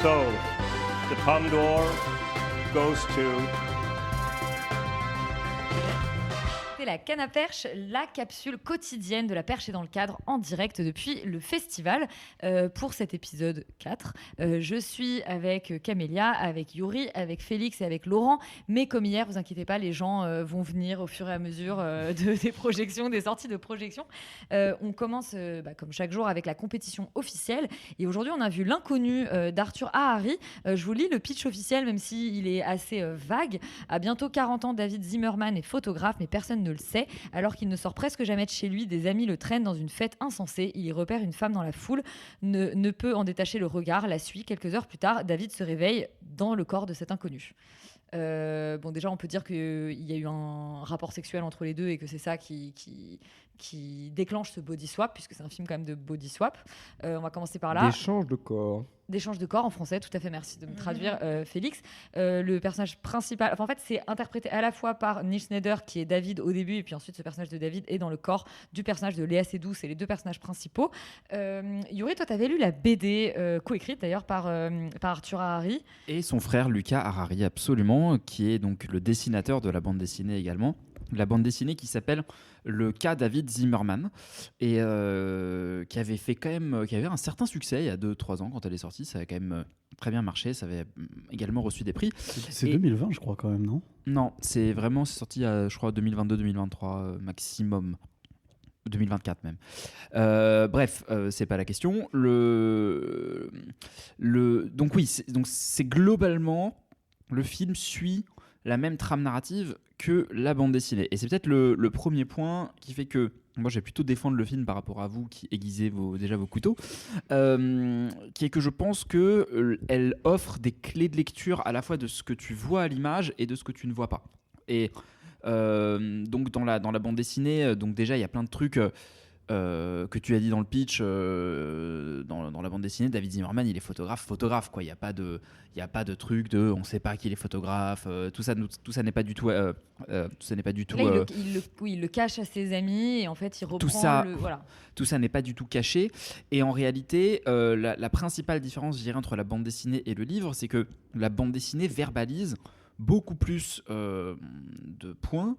So, the Palme d'Or goes to... C'est la canne à perche, la capsule quotidienne de la perche et dans le cadre en direct depuis le festival. Pour cet épisode 4, je suis avec Camélia, avec Yuri, avec Félix et avec Laurent. Mais comme hier, vous inquiétez pas, les gens vont venir au fur et à mesure des projections, des sorties de projections. On commence comme chaque jour avec la compétition officielle. Et aujourd'hui, on a vu L'inconnu d'Arthur Harari. Je vous lis le pitch officiel, même s'il est assez vague. À bientôt 40 ans, David Zimmerman est photographe, mais personne ne le sait. Alors qu'il ne sort presque jamais de chez lui, des amis le traînent dans une fête insensée. Il y repère une femme dans la foule, ne peut en détacher le regard, la suit. Quelques heures plus tard, David se réveille dans le corps de cet inconnu. Déjà, on peut dire qu'il y a eu un rapport sexuel entre les deux et que c'est ça qui déclenche ce body swap, puisque c'est un film quand même de body swap. On va commencer par là. D'échange de corps en français, tout à fait, merci de me traduire, Félix. Le personnage principal, en fait, c'est interprété à la fois par Neil Schneider, qui est David au début, et puis ensuite ce personnage de David est dans le corps du personnage de Léa Seydoux, c'est les deux personnages principaux. Yuri, toi, tu avais lu la BD, coécrite d'ailleurs par Arthur Harari. Et son frère Lucas Harari, absolument, qui est donc le dessinateur de la bande dessinée également. La bande dessinée qui s'appelle Le cas David Zimmerman et qui avait un certain succès il y a 2-3 ans quand elle est sortie. Ça avait quand même très bien marché, ça avait également reçu des prix. C'est 2020 je crois quand même, non ? Non, c'est sorti je crois 2022-2023 maximum. 2024 même. Bref, c'est pas la question. Donc oui, c'est globalement le film suit la même trame narrative que la bande dessinée. Et c'est peut-être le premier point qui fait que moi j'ai plutôt défendre le film par rapport à vous qui aiguisez vos couteaux, qui est que je pense qu'elle offre des clés de lecture à la fois de ce que tu vois à l'image et de ce que tu ne vois pas. Et donc dans la bande dessinée, donc déjà il y a plein de trucs que tu as dit dans le pitch, dans la bande dessinée. David Zimmerman, il est photographe quoi. Il y a pas de truc de on sait pas qui est les photographes, tout ça n'est pas du tout Là, il le cache à ses amis et en fait il reprend tout ça n'est pas du tout caché. Et en réalité, la principale différence, je dirais, entre la bande dessinée et le livre, c'est que la bande dessinée verbalise beaucoup plus de points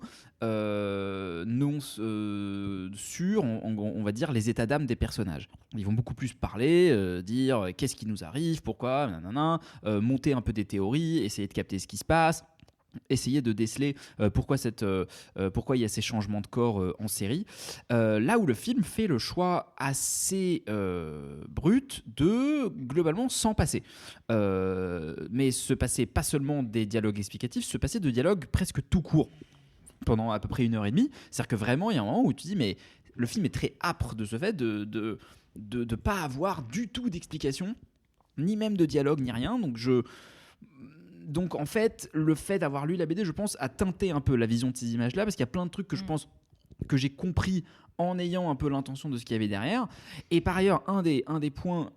sur, on va dire, les états d'âme des personnages. Ils vont beaucoup plus parler, dire qu'est-ce qui nous arrive, pourquoi, monter un peu des théories, essayer de capter ce qui se passe, essayer de déceler pourquoi il y a ces changements de corps en série. Là où le film fait le choix assez brut de globalement s'en passer. Mais se passer pas seulement des dialogues explicatifs, se passer de dialogues presque tout court pendant à peu près 1h30. C'est-à-dire que vraiment, il y a un moment où tu dis, mais le film est très âpre de ce fait de pas avoir du tout d'explication, ni même de dialogue, ni rien. Donc en fait, le fait d'avoir lu la BD, je pense, a teinté un peu la vision de ces images-là, parce qu'il y a plein de trucs que je pense que j'ai compris en ayant un peu l'intention de ce qu'il y avait derrière. Et par ailleurs, un des points,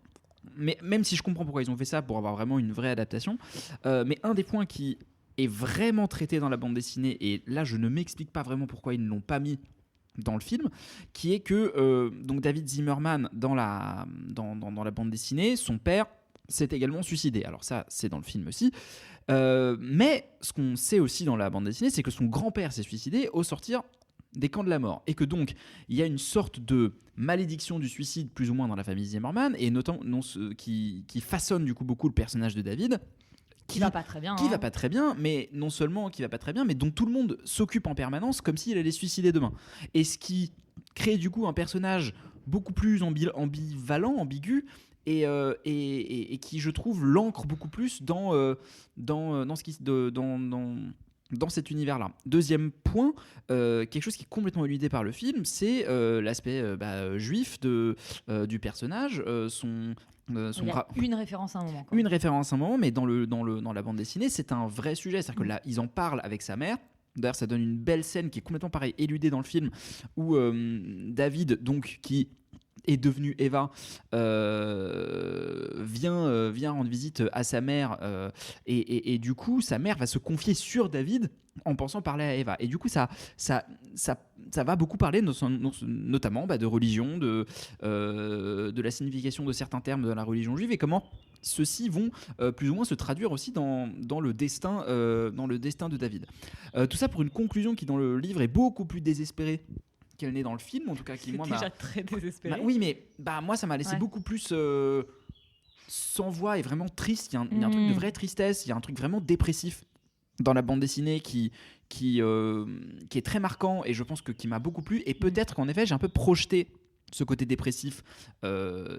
mais même si je comprends pourquoi ils ont fait ça, pour avoir vraiment une vraie adaptation, mais un des points qui est vraiment traité dans la bande dessinée, et là je ne m'explique pas vraiment pourquoi ils ne l'ont pas mis dans le film, qui est que donc David Zimmerman, dans la bande dessinée, son père s'est également suicidé. Alors ça, c'est dans le film aussi. Mais ce qu'on sait aussi dans la bande dessinée, c'est que son grand-père s'est suicidé au sortir des camps de la mort. Et que donc, il y a une sorte de malédiction du suicide, plus ou moins, dans la famille Zimmerman, et notamment qui façonne du coup beaucoup le personnage de David. Qui va pas très bien. Qui va pas très bien, mais non seulement qui va pas très bien, mais dont tout le monde s'occupe en permanence comme s'il allait se suicider demain. Et ce qui crée du coup un personnage beaucoup plus ambivalent, ambigu, et qui, je trouve, l'ancre beaucoup plus dans cet univers-là. Deuxième point, quelque chose qui est complètement éludé par le film, c'est l'aspect juif du personnage. Il y a une référence à un moment. Une référence à un moment, mais dans la bande dessinée, c'est un vrai sujet. C'est-à-dire que là, ils en parlent avec sa mère. D'ailleurs, ça donne une belle scène qui est complètement pareil, éludée dans le film, où David, donc, qui est devenu Eva, vient rendre visite à sa mère, et du coup sa mère va se confier sur David en pensant parler à Eva, et du coup ça va beaucoup parler notamment de religion, de la signification de certains termes dans la religion juive, et comment ceux-ci vont plus ou moins se traduire aussi dans le destin de David. Tout ça pour une conclusion qui dans le livre est beaucoup plus désespérée qu'elle n'est dans le film, en tout cas qui moi déjà très désespéré. oui, mais moi ça m'a laissé beaucoup plus sans voix et vraiment triste. Il y a un truc de vraie tristesse, il y a un truc vraiment dépressif dans la bande dessinée qui est très marquant et je pense qui m'a beaucoup plu. Et peut-être qu'en effet j'ai un peu projeté ce côté dépressif,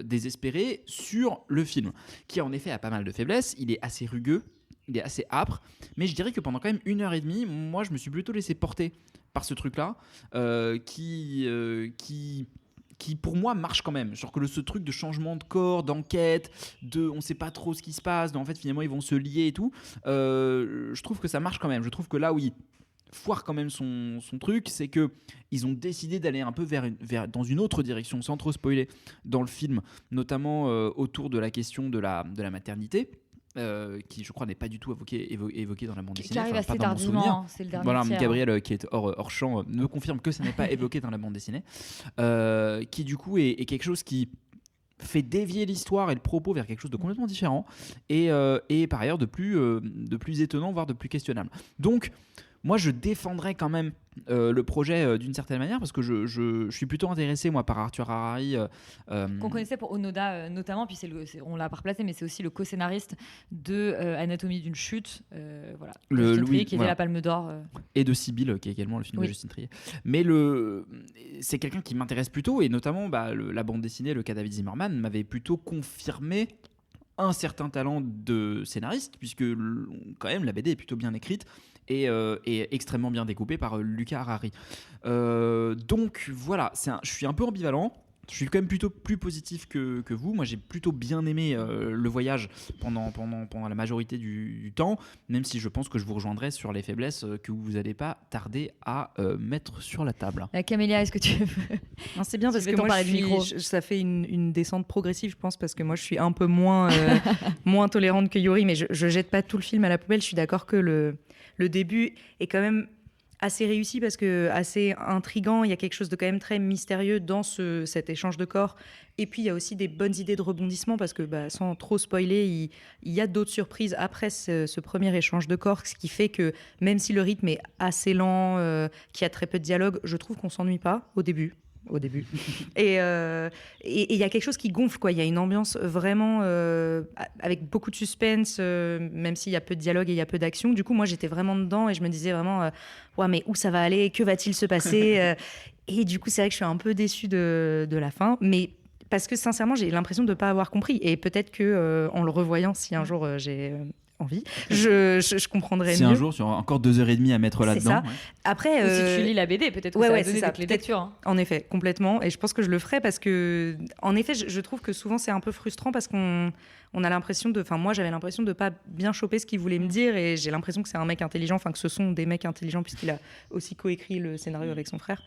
désespéré sur le film, qui en effet a pas mal de faiblesses. Il est assez rugueux, il est assez âpre, mais je dirais que pendant quand même 1h30, moi je me suis plutôt laissé porter par ce truc-là, qui pour moi marche quand même. Genre que ce truc de changement de corps, d'enquête, on sait pas trop ce qui se passe, en fait finalement ils vont se lier et tout, je trouve que ça marche quand même. Je trouve que là où il foire quand même son truc, c'est que ils ont décidé d'aller un peu dans une autre direction, sans trop spoiler dans le film, notamment autour de la question de la maternité. Qui je crois n'est pas du tout évoqué dans la bande dessinée, qui arrive assez tardivement, c'est le dernier voilà, tiers. Gabriel qui est hors champ me confirme que ça n'est pas évoqué dans la bande dessinée, qui du coup est quelque chose qui fait dévier l'histoire et le propos vers quelque chose de complètement différent et par ailleurs de plus étonnant, voire de plus questionnable. Donc moi je défendrais quand même le projet d'une certaine manière, parce que je suis plutôt intéressé moi par Arthur Harari, qu'on connaissait pour Onoda notamment, puis on l'a pas replacé, mais c'est aussi le co-scénariste de Anatomie d'une chute, voilà, qui était la Palme d'Or, et de Sibylle, qui est également le film de Justine Triet. Mais c'est quelqu'un qui m'intéresse plutôt, et notamment la bande dessinée Le cas David Zimmerman m'avait plutôt confirmé un certain talent de scénariste, puisque quand même la BD est plutôt bien écrite et extrêmement bien découpée par Luca Harari. Donc voilà, je suis un peu ambivalent. Je suis quand même plutôt plus positif que vous. Moi, j'ai plutôt bien aimé le voyage pendant la majorité du temps, même si je pense que je vous rejoindrai sur les faiblesses que vous n'allez pas tarder à mettre sur la table. Camélia, est-ce que tu veux... Non, c'est bien parce que moi, ça fait une descente progressive, je pense, parce que moi, je suis un peu moins tolérante que Yuri, mais je jette pas tout le film à la poubelle. Je suis d'accord que le début est quand même assez réussi, parce que assez intriguant. Il y a quelque chose de quand même très mystérieux dans cet échange de corps. Et puis il y a aussi des bonnes idées de rebondissement, parce que sans trop spoiler, il y a d'autres surprises après ce premier échange de corps, ce qui fait que même si le rythme est assez lent, qu'il y a très peu de dialogue, je trouve qu'on s'ennuie pas au début. Et il y a quelque chose qui gonfle, quoi. Il y a une ambiance vraiment avec beaucoup de suspense, même s'il y a peu de dialogue et il y a peu d'action. Du coup, moi, j'étais vraiment dedans et je me disais vraiment ouais, mais où ça va aller, que va-t-il se passer Et du coup, c'est vrai que je suis un peu déçue de la fin, mais parce que sincèrement, j'ai l'impression de ne pas avoir compris. Et peut-être que en le revoyant, si un jour j'ai envie, je comprendrais mieux. Si un jour, tu auras encore 2h30 à mettre là-dedans. C'est ça. Après, ou si tu lis la BD, peut-être que ça va donner des lectures. Hein. En effet, complètement. Et je pense que je le ferai, parce que, en effet, je trouve que souvent c'est un peu frustrant, parce qu'on a l'impression moi j'avais l'impression de pas bien choper ce qu'il voulait me dire, et j'ai l'impression que c'est un mec intelligent, que ce sont des mecs intelligents, puisqu'il a aussi coécrit le scénario avec son frère.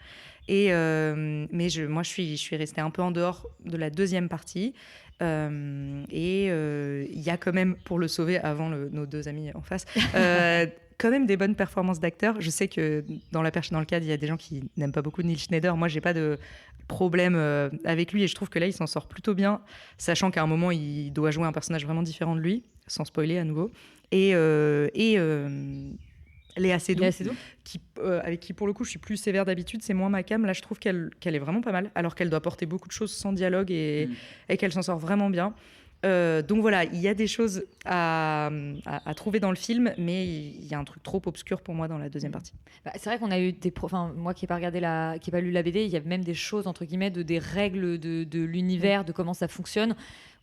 Et mais moi je suis restée un peu en dehors de la deuxième partie. Et il y a quand même, pour le sauver avant nos deux amis en face, quand même des bonnes performances d'acteurs. Je sais que dans La Perche et dans le Cadre, il y a des gens qui n'aiment pas beaucoup Neil Schneider. Moi, j'ai pas de problème avec lui, et je trouve que là, il s'en sort plutôt bien, sachant qu'à un moment, il doit jouer un personnage vraiment différent de lui, sans spoiler à nouveau. Et Léa Seydoux, avec qui pour le coup je suis plus sévère d'habitude, c'est moins ma cam. Là je trouve qu'elle est vraiment pas mal, alors qu'elle doit porter beaucoup de choses sans dialogue, et qu'elle s'en sort vraiment bien. Donc voilà, il y a des choses à trouver dans le film, mais il y a un truc trop obscur pour moi dans la deuxième partie. C'est vrai qu'on a eu moi qui n'ai pas lu la BD, il y a même des choses entre guillemets des règles de l'univers, de comment ça fonctionne,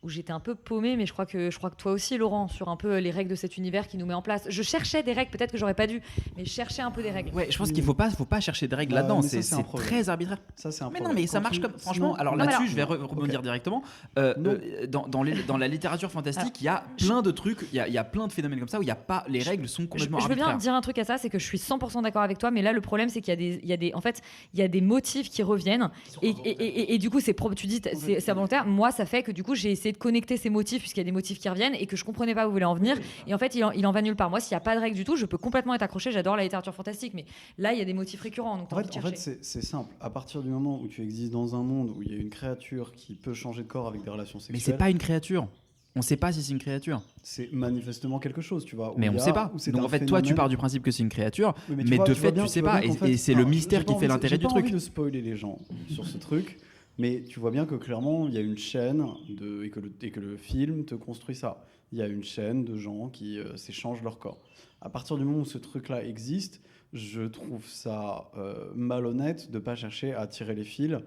où j'étais un peu paumée, mais je crois que toi aussi, Laurent, sur un peu les règles de cet univers qui nous met en place. Je cherchais des règles, peut-être que j'aurais pas dû, mais je cherchais un peu des règles. Ouais, je pense qu'il faut pas chercher des règles là-dedans, c'est très arbitraire. Ça, c'est un mais non, mais ça marche comme... Franchement, alors là-dessus, je vais rebondir directement. Dans la littérature fantastique, il y a plein de trucs, il y a plein de phénomènes comme ça où les règles sont complètement arbitraires. Je veux bien dire un truc à ça, c'est que je suis 100% d'accord avec toi, mais là, le problème, c'est qu'il y a des motifs qui reviennent, et du coup, tu dis c'est volontaire. Moi, ça fait que du coup, j'ai essayé de connecter ces motifs, puisqu'il y a des motifs qui reviennent et que je comprenais pas où vous voulez en venir, et en fait il en va nulle part. Moi, s'il n'y a pas de règles du tout, je peux complètement être accroché, j'adore la littérature fantastique, mais là il y a des motifs récurrents, donc en fait c'est simple. À partir du moment où tu existes dans un monde où il y a une créature qui peut changer de corps avec des relations sexuelles, mais c'est pas une créature. On sait pas si c'est une créature. C'est manifestement quelque chose, tu vois. Mais on sait pas. Donc en fait, toi, tu pars du principe que c'est une créature, mais de fait, tu sais pas. Et c'est le mystère qui fait l'intérêt du truc. J'ai pas envie de spoiler les gens sur ce truc, mais tu vois bien que clairement, il y a une chaîne et que le film te construit ça. Il y a une chaîne de gens qui s'échangent leur corps. À partir du moment où ce truc-là existe, je trouve ça malhonnête de pas chercher à tirer les fils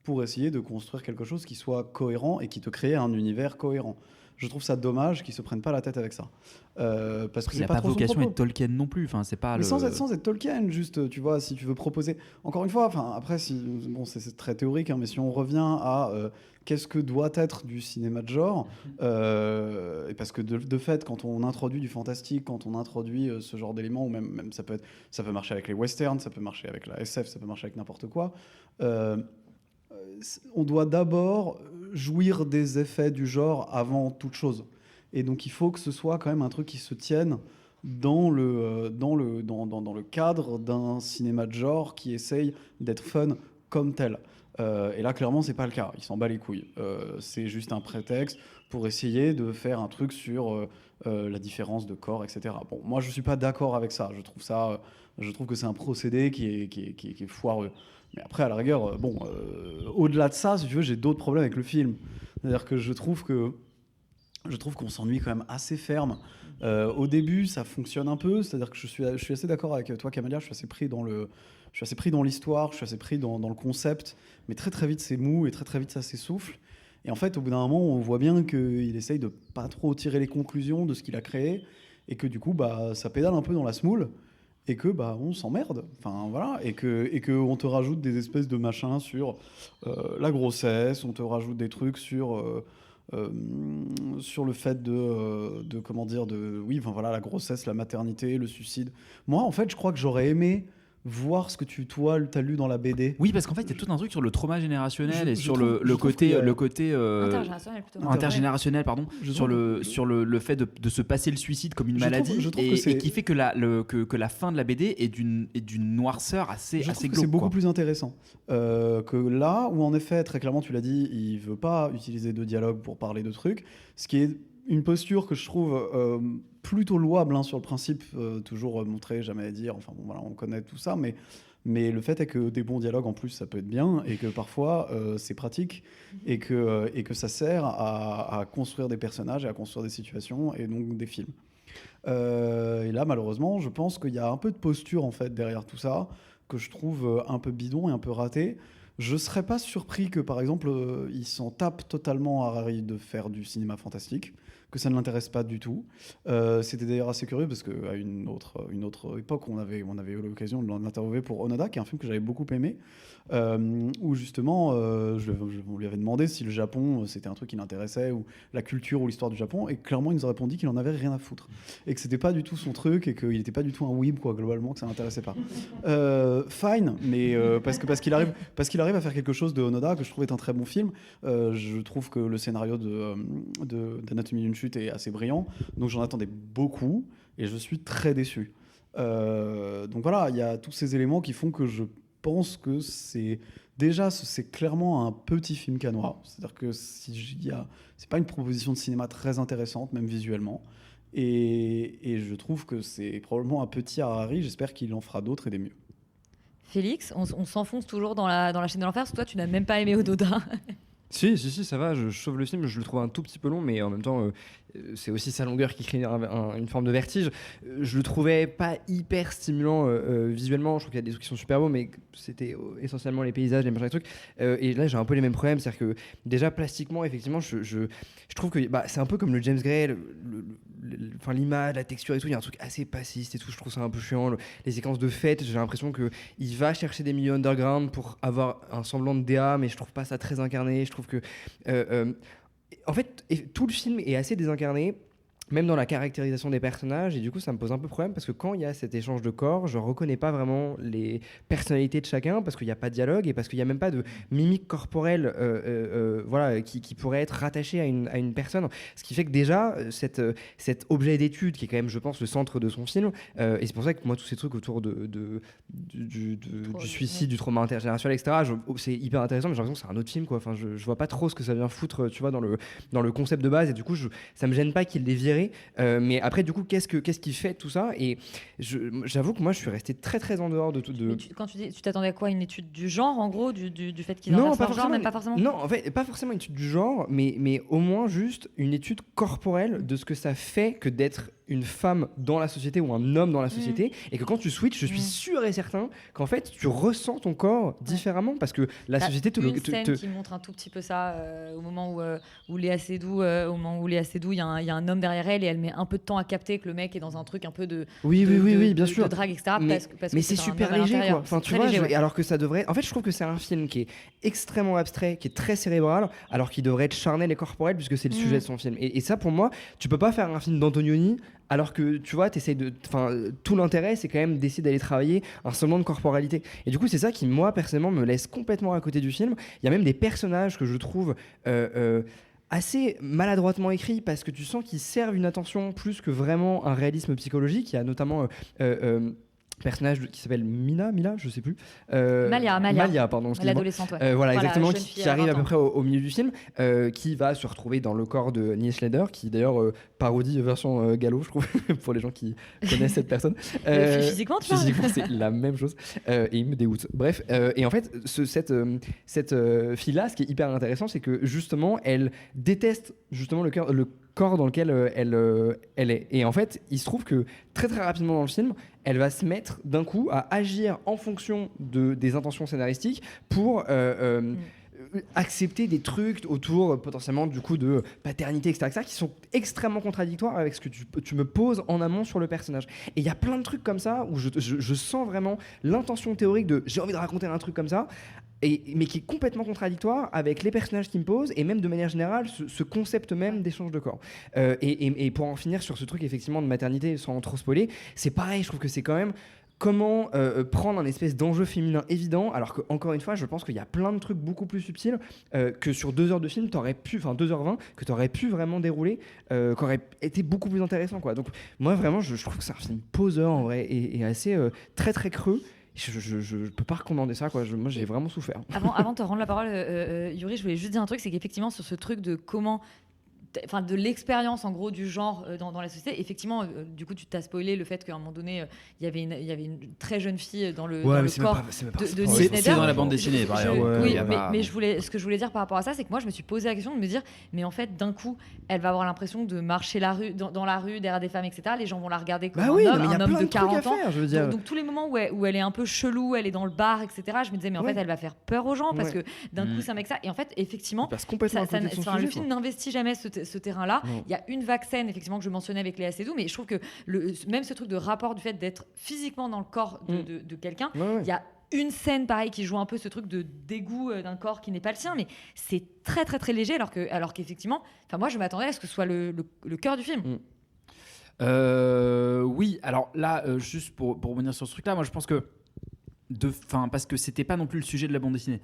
pour essayer de construire quelque chose qui soit cohérent et qui te crée un univers cohérent. Je trouve ça dommage qu'ils se prennent pas la tête avec ça. Parce que il c'est n'a pas pas trop vocation à être Tolkien non plus. Enfin, c'est pas mais sans être Tolkien, juste, tu vois, si tu veux proposer. Encore une fois, après, c'est très théorique, hein, mais si on revient à qu'est-ce que doit être du cinéma de genre, et parce que de fait, quand on introduit du fantastique, quand on introduit ce genre d'éléments, ou même ça peut marcher avec les westerns, ça peut marcher avec la SF, ça peut marcher avec n'importe quoi. On doit d'abord jouir des effets du genre avant toute chose. Et donc il faut que ce soit quand même un truc qui se tienne dans le cadre d'un cinéma de genre qui essaye d'être fun comme tel. Et là, clairement, c'est pas le cas. Il s'en bat les couilles. C'est juste un prétexte pour essayer de faire un truc sur la différence de corps, etc. Bon, moi, je suis pas d'accord avec ça. Je trouve que c'est un procédé qui est foireux. Mais après, à la rigueur, au-delà de ça, si tu veux, j'ai d'autres problèmes avec le film. C'est-à-dire que je trouve qu'on s'ennuie quand même assez ferme. Au début, ça fonctionne un peu. C'est-à-dire que je suis assez d'accord avec toi, Camélia. Je suis assez pris dans l'histoire, je suis assez pris dans le concept. Mais très très vite, c'est mou et très très vite, ça s'essouffle. Et en fait, au bout d'un moment, on voit bien qu'il essaye de pas trop tirer les conclusions de ce qu'il a créé et que du coup, ça pédale un peu dans la semoule. Et que on s'emmerde, enfin voilà, et que on te rajoute des espèces de machins sur la grossesse, on te rajoute des trucs sur le fait de comment dire, la grossesse, la maternité, le suicide. Moi, en fait, je crois que j'aurais aimé voir ce que toi t'as lu dans la BD. Oui, parce qu'en fait, il y a tout un truc sur le trauma générationnel et sur le côté intergénérationnel, pardon, sur le fait de se passer le suicide comme une maladie, et qui fait que la fin de la BD est d'une noirceur assez glauque. C'est beaucoup plus intéressant que là où en effet, très clairement, tu l'as dit, il veut pas utiliser de dialogue pour parler de trucs, ce qui est une posture que je trouve plutôt louable, hein, sur le principe, toujours montrer, jamais dire, enfin bon, voilà, on connaît tout ça, mais le fait est que des bons dialogues en plus, ça peut être bien, et que parfois c'est pratique, et que ça sert à construire des personnages et à construire des situations, et donc des films. Et là, malheureusement, je pense qu'il y a un peu de posture en fait derrière tout ça, que je trouve un peu bidon et un peu raté. Je serais pas surpris que, par exemple, il s'en tape totalement à Harari de faire du cinéma fantastique, que ça ne l'intéresse pas du tout. C'était d'ailleurs assez curieux parce qu'à une autre époque, on avait eu l'occasion de l'interviewer pour Onoda, qui est un film que j'avais beaucoup aimé, où justement, on lui avait demandé si le Japon, c'était un truc qui l'intéressait, ou la culture ou l'histoire du Japon, et clairement, il nous a répondu qu'il en avait rien à foutre, et que c'était pas du tout son truc, et qu'il n'était pas du tout un weeb, quoi, globalement, que ça l'intéressait pas. Fine, mais parce qu'il arrive à faire quelque chose de Onoda que je trouve est un très bon film. Je trouve que le scénario d'Anatomie d'une chute est assez brillant, donc j'en attendais beaucoup et je suis très déçu. Donc voilà, il y a tous ces éléments qui font que je pense que c'est clairement un petit film cannois. C'est-à-dire que c'est pas une proposition de cinéma très intéressante, même visuellement. Et je trouve que c'est probablement un petit Harari. J'espère qu'il en fera d'autres et des mieux. Félix, on s'enfonce toujours dans la chaîne de l'enfer, parce que toi, tu n'as même pas aimé Onoda. Si, ça va, je sauve le film, je le trouve un tout petit peu long, mais en même temps, c'est aussi sa longueur qui crée une forme de vertige. Je le trouvais pas hyper stimulant visuellement, je trouve qu'il y a des trucs qui sont super beaux, mais c'était essentiellement les paysages, les machins, les trucs. Et là, j'ai un peu les mêmes problèmes, c'est-à-dire que déjà, plastiquement, effectivement, je trouve que c'est un peu comme le James Gray, l'image, la texture et tout, il y a un truc assez passiste et tout, je trouve ça un peu chiant. Les séquences de fête, j'ai l'impression qu'il va chercher des milieux underground pour avoir un semblant de DA, mais je trouve pas ça très incarné. Je trouve que en fait tout le film est assez désincarné, même dans la caractérisation des personnages, et du coup ça me pose un peu problème parce que quand il y a cet échange de corps, je reconnais pas vraiment les personnalités de chacun parce qu'il n'y a pas de dialogue et parce qu'il n'y a même pas de mimique corporelle voilà, qui pourrait être rattachée à une personne, ce qui fait que déjà cet objet d'étude qui est quand même je pense le centre de son film, et c'est pour ça que moi tous ces trucs autour du suicide, du trauma intergénérationnel, etc., c'est hyper intéressant, mais j'ai l'impression que c'est un autre film quoi. Enfin, je vois pas trop ce que ça vient foutre, tu vois, dans le concept de base, et du coup ça me gêne pas qu'il les vire. Mais après du coup qu'est-ce qui fait tout ça, et j'avoue que moi je suis resté très très en dehors de tout quand tu dis, tu t'attendais à quoi, une étude du genre en gros, du fait qu'ils inversent leur genre, même pas forcément. Non, en fait pas forcément une étude du genre, mais au moins juste une étude corporelle de ce que ça fait que d'être une femme dans la société ou un homme dans la société, et que quand tu switches, je suis sûr et certain qu'en fait tu ressens ton corps différemment parce que la société une scène qui montre un tout petit peu ça, au moment où Léa Seydoux, il y a un homme derrière elle et elle met un peu de temps à capter que le mec est dans un truc un peu de bien sûr, de drague, etc. Mais c'est super léger quoi. Enfin, tu vois, alors que ça devrait. En fait, je trouve que c'est un film qui est extrêmement abstrait, qui est très cérébral, alors qu'il devrait être charnel et corporel puisque c'est le sujet de son film. Et ça, pour moi, tu peux pas faire un film d'Antonioni alors que tu vois, tout l'intérêt, c'est quand même d'essayer d'aller travailler un semblant de corporalité. Et du coup, c'est ça qui, moi, personnellement, me laisse complètement à côté du film. Il y a même des personnages que je trouve assez maladroitement écrits parce que tu sens qu'ils servent une attention plus que vraiment un réalisme psychologique. Il y a notamment personnage qui s'appelle Mila, je sais plus. Malia, pardon. L'adolescente, ouais. Voilà, exactement, qui arrive à peu près au milieu du film, qui va se retrouver dans le corps de Nils Schneider, qui d'ailleurs parodie version Gallo, je trouve, pour les gens qui connaissent cette personne. Physiquement, c'est la même chose, et il me dégoûte. Bref, et en fait, cette fille-là, ce qui est hyper intéressant, c'est que justement, elle déteste justement le corps dans lequel elle est. Et en fait, il se trouve que très très rapidement dans le film, elle va se mettre d'un coup à agir en fonction des intentions scénaristiques pour accepter des trucs autour potentiellement du coup de paternité, etc., qui sont extrêmement contradictoires avec ce que tu me poses en amont sur le personnage. Et il y a plein de trucs comme ça où je sens vraiment l'intention théorique de j'ai envie de raconter un truc comme ça, mais qui est complètement contradictoire avec les personnages qui me posent et même de manière générale ce concept même d'échange de corps. Et pour en finir sur ce truc effectivement de maternité sans trop spoiler, c'est pareil, je trouve que c'est quand même comment prendre un espèce d'enjeu féminin évident, alors que encore une fois je pense qu'il y a plein de trucs beaucoup plus subtils que sur 2 heures de film 2h20 que t'aurais pu vraiment dérouler, qu'aurait été beaucoup plus intéressant quoi. Donc moi vraiment je trouve que c'est un film poseur en vrai et assez très très creux. Je peux pas recommander ça quoi. Moi j'ai vraiment souffert. Avant de te rendre la parole, Yuri, je voulais juste dire un truc, c'est qu'effectivement sur ce truc de comment de l'expérience en gros du genre dans la société, effectivement, du coup tu t'as spoilé le fait qu'à un moment donné il y avait une très jeune fille dans le corps de Nils Schneider. C'est dans la bande dessinée par ailleurs. Oui, mais ce que je voulais dire par rapport à ça, c'est que moi je me suis posé la question de me dire, mais en fait d'un coup elle va avoir l'impression de marcher dans la rue derrière des femmes, etc. Les gens vont la regarder comme un homme de 40 ans. Donc tous les moments où elle est un peu chelou, elle est dans le bar, etc. Je me disais mais en fait elle va faire peur aux gens parce que d'un coup c'est un mec ça. Et en fait effectivement le film n'investit jamais ce terrain-là. Il y a une vague scène effectivement que je mentionnais avec Léa Seydoux, mais je trouve que même ce truc de rapport du fait d'être physiquement dans le corps de quelqu'un, il y a une scène pareil qui joue un peu ce truc de dégoût d'un corps qui n'est pas le sien, mais c'est très très très léger alors qu'effectivement, moi je m'attendais à ce que ce soit le cœur du film. Oui, alors là, juste pour revenir sur ce truc-là, moi je pense que parce que c'était pas non plus le sujet de la bande dessinée.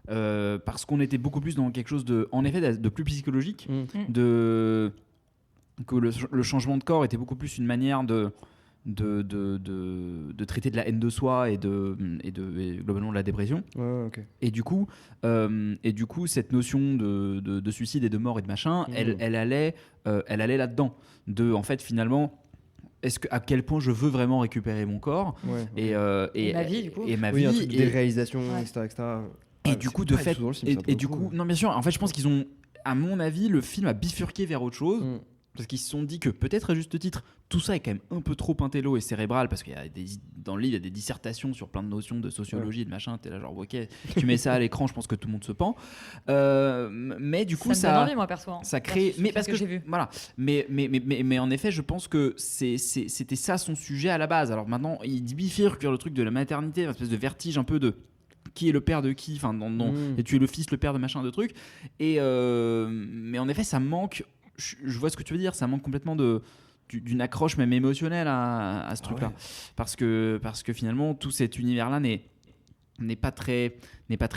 Parce qu'on était beaucoup plus dans quelque chose de plus psychologique, que le changement de corps était beaucoup plus une manière de traiter de la haine de soi et globalement de la dépression. Et du coup cette notion de suicide et de mort et de machin, elle allait là-dedans, en fait finalement à quel point je veux vraiment récupérer mon corps et ma vie du coup, et ma vie, et des réalisations, etc. Et du coup, de fait, et du coup, non, bien sûr, en fait, je pense qu'ils ont, à mon avis, le film a bifurqué vers autre chose, parce qu'ils se sont dit que peut-être à juste titre, tout ça est quand même un peu trop intello et cérébral, parce qu'il y a dans le livre, il y a des dissertations sur plein de notions de sociologie et de machin. T'es là genre, ok, tu mets ça à l'écran, je pense que tout le monde se pend. Mais du coup, ça me donne envie, moi perso. Ça crée, mais parce que j'ai vu. Voilà. Mais en effet, je pense que c'était ça son sujet à la base. Alors maintenant, il bifurque vers le truc de la maternité, une espèce de vertige un peu de qui est le père de qui, enfin et tu es le fils, le père de machin de trucs, et mais en effet ça manque je vois ce que tu veux dire. Ça manque complètement d'une accroche même émotionnelle à ce truc-là, parce que finalement tout cet univers-là n'est pas très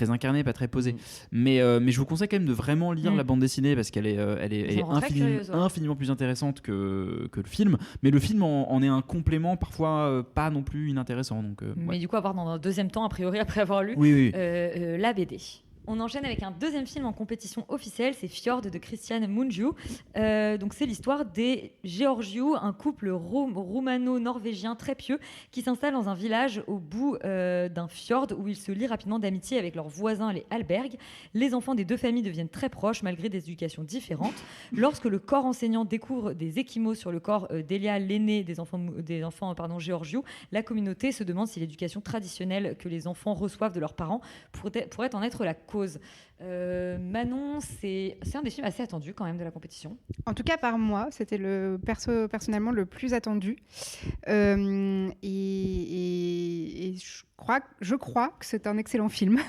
incarné, pas très posé. Mais je vous conseille quand même de vraiment lire la bande dessinée, parce qu'elle est infiniment plus intéressante que le film. Mais le film en est un complément, parfois pas non plus inintéressant. Donc, mais du coup, à voir dans un deuxième temps, a priori, après avoir lu la BD. On enchaîne avec un deuxième film en compétition officielle, c'est Fjord de Christian Mungiu. Donc c'est l'histoire des Georgiou, un couple roumano-norvégien très pieux qui s'installe dans un village au bout d'un fjord où ils se lient rapidement d'amitié avec leurs voisins, les Alberg. Les enfants des deux familles deviennent très proches malgré des éducations différentes. Lorsque le corps enseignant découvre des échymoses sur le corps d'Elia, l'aîné des enfants Georgiou, la communauté se demande si l'éducation traditionnelle que les enfants reçoivent de leurs parents pourrait en être la cause. Manon, c'est un des films assez attendus quand même de la compétition. En tout cas par moi, c'était personnellement le plus attendu. Et je crois que c'est un excellent film.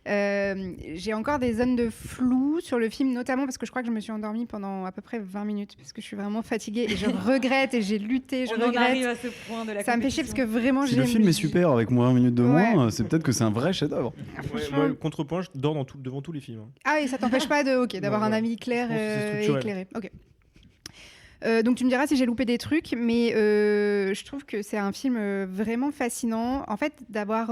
J'ai encore des zones de flou sur le film, notamment parce que je crois que je me suis endormie pendant à peu près 20 minutes, parce que je suis vraiment fatiguée et je regrette et j'ai lutté, je regrette. On arrive à ce point de la compétition. Ça me fait chier parce que vraiment si le film est super avec moins 20 minutes de moins, c'est peut-être que c'est un vrai chef-d'œuvre. Moi, le contrepoint, je dors devant tous les films. Ah oui, ça t'empêche pas d'avoir un avis clair et éclairé. Ok. Donc tu me diras si j'ai loupé des trucs, mais je trouve que c'est un film vraiment fascinant. En fait, d'avoir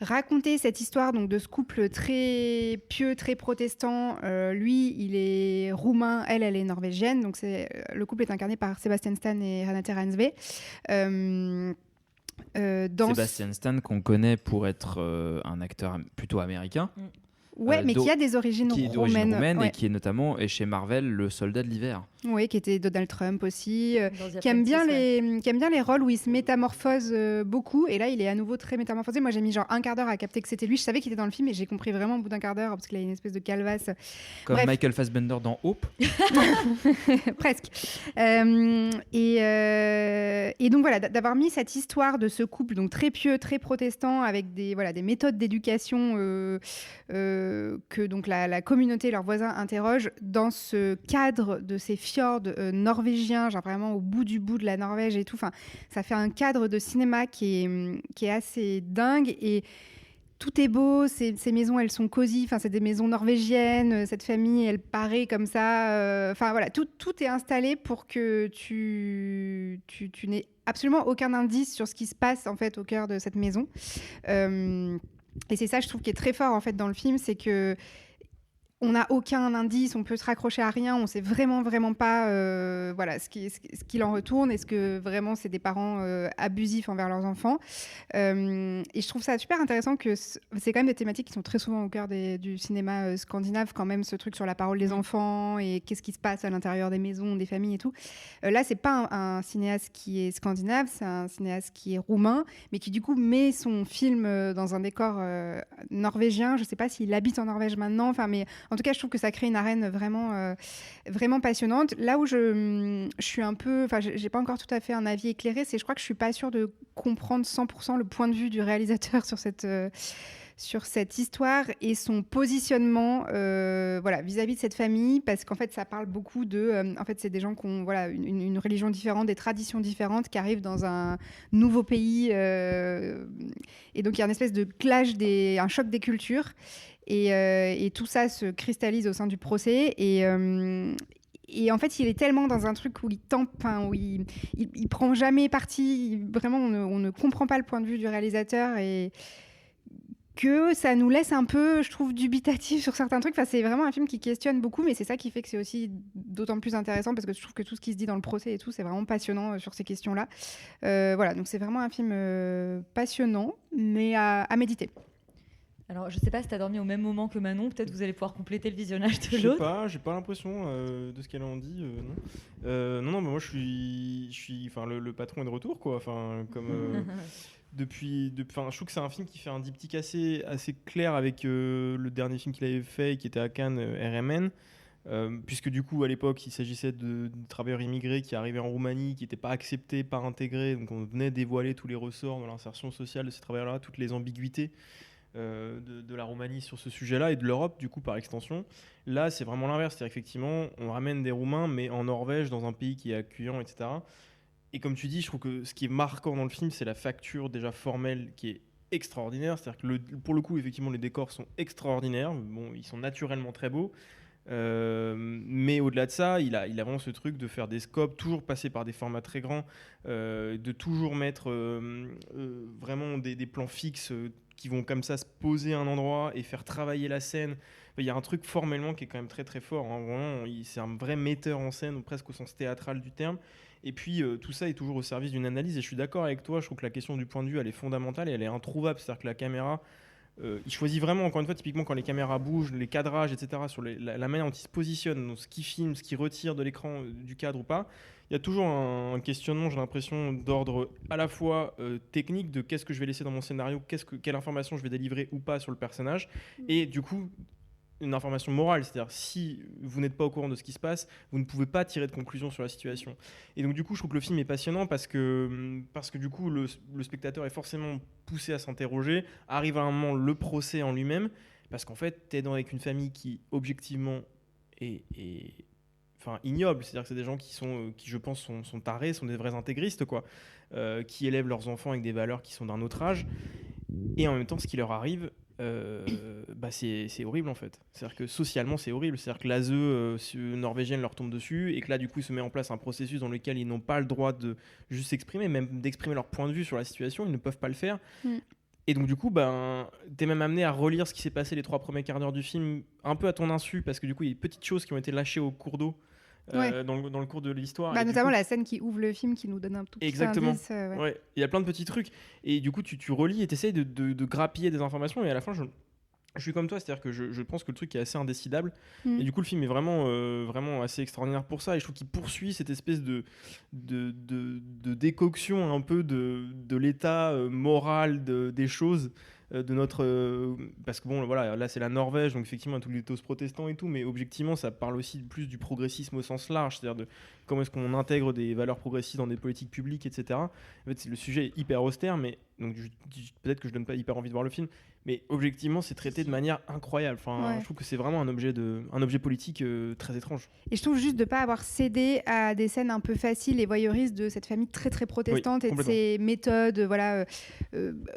raconté cette histoire donc, de ce couple très pieux, très protestant. Lui, il est roumain, elle est norvégienne. Donc le couple est incarné par Sebastian Stan et Renate Reinsve. Sebastian Stan, qu'on connaît pour être un acteur plutôt américain. Ouais, mais qui a des origines roumaines. Et qui est notamment chez Marvel le soldat de l'hiver. Oui, qui était Donald Trump aussi, qui aime bien les rôles où il se métamorphose beaucoup. Et là, il est à nouveau très métamorphosé. Moi, j'ai mis genre un quart d'heure à capter que c'était lui. Je savais qu'il était dans le film et j'ai compris vraiment au bout d'un quart d'heure parce qu'il a une espèce de calvasse. Comme Michael Fassbender dans Hope. Presque. Et donc voilà, d'avoir mis cette histoire de ce couple donc très pieux, très protestant, avec des méthodes d'éducation que donc la communauté, leurs voisins interrogent dans ce cadre de ces fjords norvégiens, genre vraiment au bout de la Norvège et tout. Enfin, ça fait un cadre de cinéma qui est assez dingue et tout est beau. Ces maisons, elles sont cosy. Enfin, c'est des maisons norvégiennes. Cette famille, elle paraît comme ça. Enfin voilà, tout est installé pour que tu n'aies absolument aucun indice sur ce qui se passe en fait au cœur de cette maison. Et c'est ça, je trouve, qui est très fort en fait dans le film, c'est que on n'a aucun indice, on peut se raccrocher à rien, on sait vraiment pas ce qu'il en retourne, est-ce que vraiment c'est des parents abusifs envers leurs enfants. Et je trouve ça super intéressant que c'est quand même des thématiques qui sont très souvent au cœur du cinéma scandinave, quand même, ce truc sur la parole des enfants et qu'est-ce qui se passe à l'intérieur des maisons, des familles et tout. Là, c'est pas un cinéaste qui est scandinave, c'est un cinéaste qui est roumain, mais qui du coup met son film dans un décor norvégien. Je sais pas s'il habite en Norvège maintenant, mais en tout cas, je trouve que ça crée une arène vraiment passionnante. Là où je suis un peu... Enfin, j'ai pas encore tout à fait un avis éclairé, je crois que je suis pas sûre de comprendre 100% le point de vue du réalisateur sur cette histoire et son positionnement vis-à-vis de cette famille, parce qu'en fait, ça parle beaucoup de... en fait, c'est des gens qui ont une religion différente, des traditions différentes, qui arrivent dans un nouveau pays. Et donc, il y a une espèce de clash, un choc des cultures. Et tout ça se cristallise au sein du procès. Et en fait, il est tellement dans un truc où il prend jamais parti. Vraiment, on ne comprend pas le point de vue du réalisateur et que ça nous laisse un peu, je trouve, dubitatif sur certains trucs. Enfin, c'est vraiment un film qui questionne beaucoup, mais c'est ça qui fait que c'est aussi d'autant plus intéressant, parce que je trouve que tout ce qui se dit dans le procès et tout, c'est vraiment passionnant sur ces questions-là. Donc c'est vraiment un film passionnant, mais à méditer. Alors, je sais pas si tu as dormi au même moment que Manon, peut-être vous allez pouvoir compléter le visionnage de l'autre. J'ai pas l'impression de ce qu'elle en dit. Non, mais moi je suis le patron est de retour, quoi. Enfin, comme je trouve que c'est un film qui fait un diptyque assez clair avec le dernier film qu'il avait fait, qui était à Cannes, RMN. Puisque du coup à l'époque il s'agissait de travailleurs immigrés qui arrivaient en Roumanie, qui n'étaient pas acceptés, pas intégrés, donc on venait dévoiler tous les ressorts de l'insertion sociale de ces travailleurs-là, toutes les ambiguïtés de la Roumanie sur ce sujet-là et de l'Europe du coup par extension. Là, c'est vraiment l'inverse, c'est-à-dire effectivement, on ramène des Roumains, mais en Norvège, dans un pays qui est accueillant, etc. Et comme tu dis, je trouve que ce qui est marquant dans le film, c'est la facture déjà formelle qui est extraordinaire. C'est-à-dire que pour le coup, effectivement, les décors sont extraordinaires. Bon, ils sont naturellement très beaux. Mais au-delà de ça, il a vraiment ce truc de faire des scopes, toujours passer par des formats très grands, de toujours mettre vraiment des plans fixes qui vont comme ça se poser à un endroit et faire travailler la scène. Il y a un truc formellement qui est quand même très très fort. Hein. Vraiment, c'est un vrai metteur en scène, presque au sens théâtral du terme. Et puis tout ça est toujours au service d'une analyse. Et je suis d'accord avec toi, je trouve que la question du point de vue, elle est fondamentale et elle est introuvable. C'est-à-dire que la caméra, il choisit vraiment, encore une fois, typiquement quand les caméras bougent, les cadrages, etc., sur la manière dont il se positionne, donc ce qu'il filme, ce qu'il retire de l'écran, du cadre ou pas. Il y a toujours un questionnement, j'ai l'impression, d'ordre à la fois technique, de qu'est-ce que je vais laisser dans mon scénario, quelle information je vais délivrer ou pas sur le personnage. Et du coup, une information morale, c'est-à-dire si vous n'êtes pas au courant de ce qui se passe, vous ne pouvez pas tirer de conclusion sur la situation. Et donc du coup, je trouve que le film est passionnant parce que du coup, le spectateur est forcément poussé à s'interroger, arrive à un moment le procès en lui-même, parce qu'en fait, tu es avec une famille qui, objectivement, est ignoble, c'est-à-dire que c'est des gens qui je pense, sont tarés, sont des vrais intégristes, quoi, qui élèvent leurs enfants avec des valeurs qui sont d'un autre âge, et en même temps, ce qui leur arrive, c'est horrible en fait. C'est-à-dire que socialement c'est horrible. C'est-à-dire que l'ASE norvégienne leur tombe dessus et que là du coup il se met en place un processus dans lequel ils n'ont pas le droit de juste s'exprimer, même d'exprimer leur point de vue sur la situation, ils ne peuvent pas le faire. Et donc du coup t'es même amené à relire ce qui s'est passé les 3 premiers quarts d'heure du film un peu à ton insu, parce que du coup il y a des petites choses qui ont été lâchées au cours d'eau. Dans le cours de l'histoire. Notamment la scène qui ouvre le film qui nous donne un tout petit exactement. indice. Ouais. Il y a plein de petits trucs. Et du coup, tu relis et tu essayes de grappiller des informations. Et à la fin, je suis comme toi, c'est-à-dire que je pense que le truc est assez indécidable. Et du coup, le film est vraiment, vraiment assez extraordinaire pour ça. Et je trouve qu'il poursuit cette espèce de décoction un peu de l'état moral des choses. Parce que bon, voilà, là c'est la Norvège, donc effectivement tous les ethos protestants et tout, mais objectivement ça parle aussi plus du progressisme au sens large, c'est-à-dire de comment est-ce qu'on intègre des valeurs progressistes dans des politiques publiques, etc. En fait, le sujet est hyper austère, mais donc peut-être que je donne pas hyper envie de voir le film, mais objectivement c'est traité de manière incroyable. Je trouve que c'est vraiment un objet politique très étrange. Et je trouve juste de pas avoir cédé à des scènes un peu faciles et voyeuristes de cette famille très très protestante et de ses méthodes,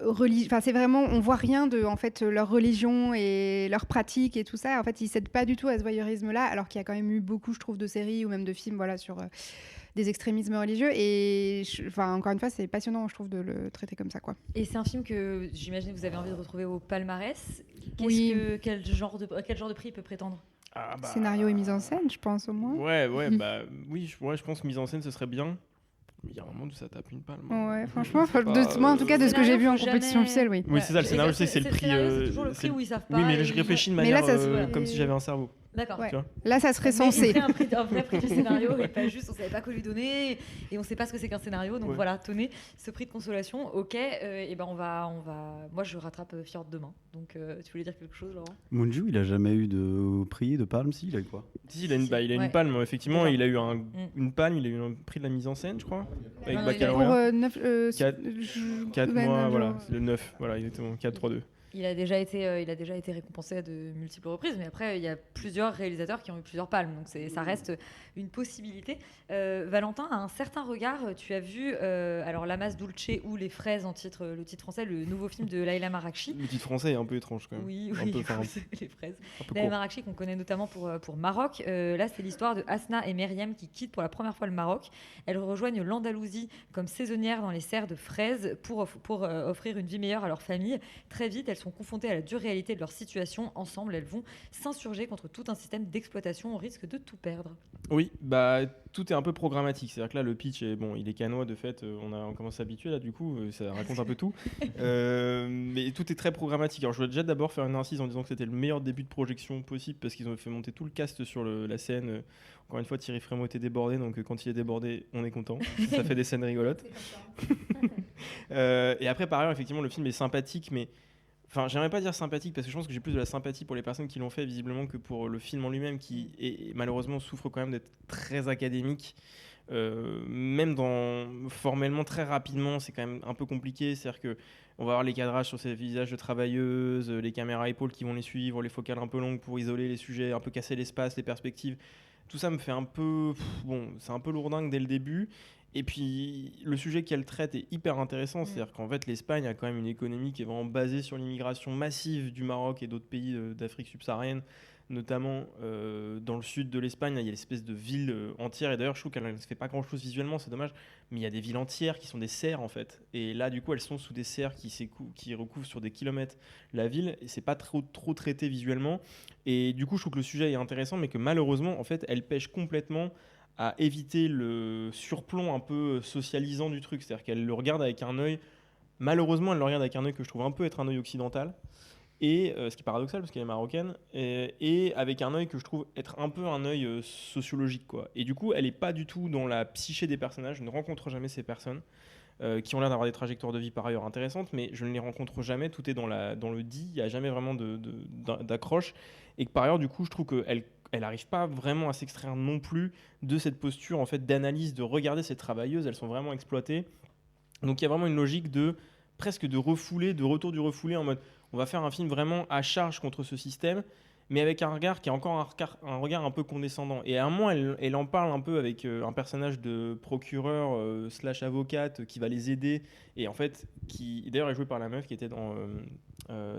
religieuses. Enfin, c'est vraiment, on voit rien de en fait leur religion et leurs pratiques et tout ça. En fait, ils cèdent pas du tout à ce voyeurisme-là, alors qu'il y a quand même eu beaucoup, je trouve, de séries ou même de films, sur des extrémismes religieux. Et encore une fois, c'est passionnant, je trouve, de le traiter comme ça, quoi. Et c'est un film que j'imagine que vous avez envie de retrouver au palmarès. Quel genre de prix il peut prétendre? Scénario et mise en scène, je pense, au moins. Oui, je pense que mise en scène, ce serait bien. Il y a un moment où ça tape une palme. Ouais, franchement, moi en tout cas, de ce que j'ai vu en compétition officielle, oui. Oui, c'est ça, le scénario, c'est le prix. C'est toujours le prix où ils savent pas. Oui, mais je réfléchis de manière comme si j'avais un cerveau. D'accord. Ouais. Là, ça serait censé. Un vrai prix du scénario et pas juste, on savait pas quoi lui donner et on sait pas ce que c'est qu'un scénario. Donc voilà, tenez, ce prix de consolation. Ok, et on va. Moi, je rattrape Fjord demain. Donc, tu voulais dire quelque chose, Laurent? Moonju, il a jamais eu de prix de palme, si, il a eu quoi? Si, il a une palme, effectivement. Il a eu une palme, il a eu un prix de la mise en scène, je crois. Avec Baccalauréat. Pour 4 mois, voilà, c'est le 9, voilà, exactement, 4-3-2. Il a déjà été récompensé à de multiples reprises, mais après, il y a plusieurs réalisateurs qui ont eu plusieurs palmes, donc ça reste une possibilité. Valentin, à un certain regard, tu as vu alors L'Amas Dulce ou Les Fraises le titre français, le nouveau film de Laila Marakchi. Le titre français est un peu étrange quand même. Oui, Les Fraises. Laila Marakchi qu'on connaît notamment pour Maroc. Là, c'est l'histoire de Asna et Meriem qui quittent pour la première fois le Maroc. Elles rejoignent l'Andalousie comme saisonnières dans les serres de fraises pour offrir une vie meilleure à leur famille. Très vite, elles sont confrontées à la dure réalité de leur situation. Ensemble, elles vont s'insurger contre tout un système d'exploitation au risque de tout perdre. Oui, tout est un peu programmatique. C'est-à-dire que là, le pitch, il est canois de fait. On commence à s'habituer là, du coup, ça raconte un peu tout. Mais tout est très programmatique. Alors, je voulais déjà d'abord faire une incise en disant que c'était le meilleur début de projection possible parce qu'ils ont fait monter tout le cast sur la scène. Encore une fois, Thierry Frémaux était débordé, donc quand il est débordé, on est content. Ça fait des scènes rigolotes. Et après, par ailleurs, effectivement, le film est sympathique, mais j'aimerais pas dire sympathique parce que je pense que j'ai plus de la sympathie pour les personnes qui l'ont fait visiblement que pour le film en lui-même qui malheureusement souffre quand même d'être très académique. même formellement, très rapidement, c'est quand même un peu compliqué. C'est-à-dire que on va avoir les cadrages sur ces visages de travailleuses, les caméras à épaules qui vont les suivre, les focales un peu longues pour isoler les sujets, un peu casser l'espace, les perspectives. Tout ça me fait un peu... c'est un peu lourdingue dès le début. Et puis, le sujet qu'elle traite est hyper intéressant. C'est-à-dire qu'en fait, l'Espagne a quand même une économie qui est vraiment basée sur l'immigration massive du Maroc et d'autres pays d'Afrique subsaharienne. Notamment dans le sud de l'Espagne, il y a l'espèce de ville entière. Et d'ailleurs, je trouve qu'elle ne fait pas grand-chose visuellement, c'est dommage. Mais il y a des villes entières qui sont des serres, en fait. Et là, du coup, elles sont sous des serres qui recouvrent sur des kilomètres la ville. Et c'est pas trop traité visuellement. Et du coup, je trouve que le sujet est intéressant, mais que malheureusement, en fait, elle pêche complètement à éviter le surplomb un peu socialisant du truc. C'est-à-dire qu'elle le regarde avec un œil... Malheureusement, elle le regarde avec un œil que je trouve un peu être un œil occidental. Et ce qui est paradoxal parce qu'elle est marocaine, et avec un œil que je trouve être un peu un œil sociologique, quoi. Et du coup, elle n'est pas du tout dans la psyché des personnages, je ne rencontre jamais ces personnes qui ont l'air d'avoir des trajectoires de vie par ailleurs intéressantes, mais je ne les rencontre jamais, tout est dans le dit, il n'y a jamais vraiment d'accroche, et que par ailleurs, du coup, je trouve qu'elle n'arrive pas vraiment à s'extraire non plus de cette posture en fait, d'analyse, de regarder ces travailleuses, elles sont vraiment exploitées. Donc il y a vraiment une logique presque de retour du refoulé en mode on va faire un film vraiment à charge contre ce système, mais avec un regard qui est encore un regard un peu condescendant. Et à un moment, elle en parle un peu avec un personnage de procureur / avocate qui va les aider, et en fait, qui d'ailleurs est joué par la meuf qui était dans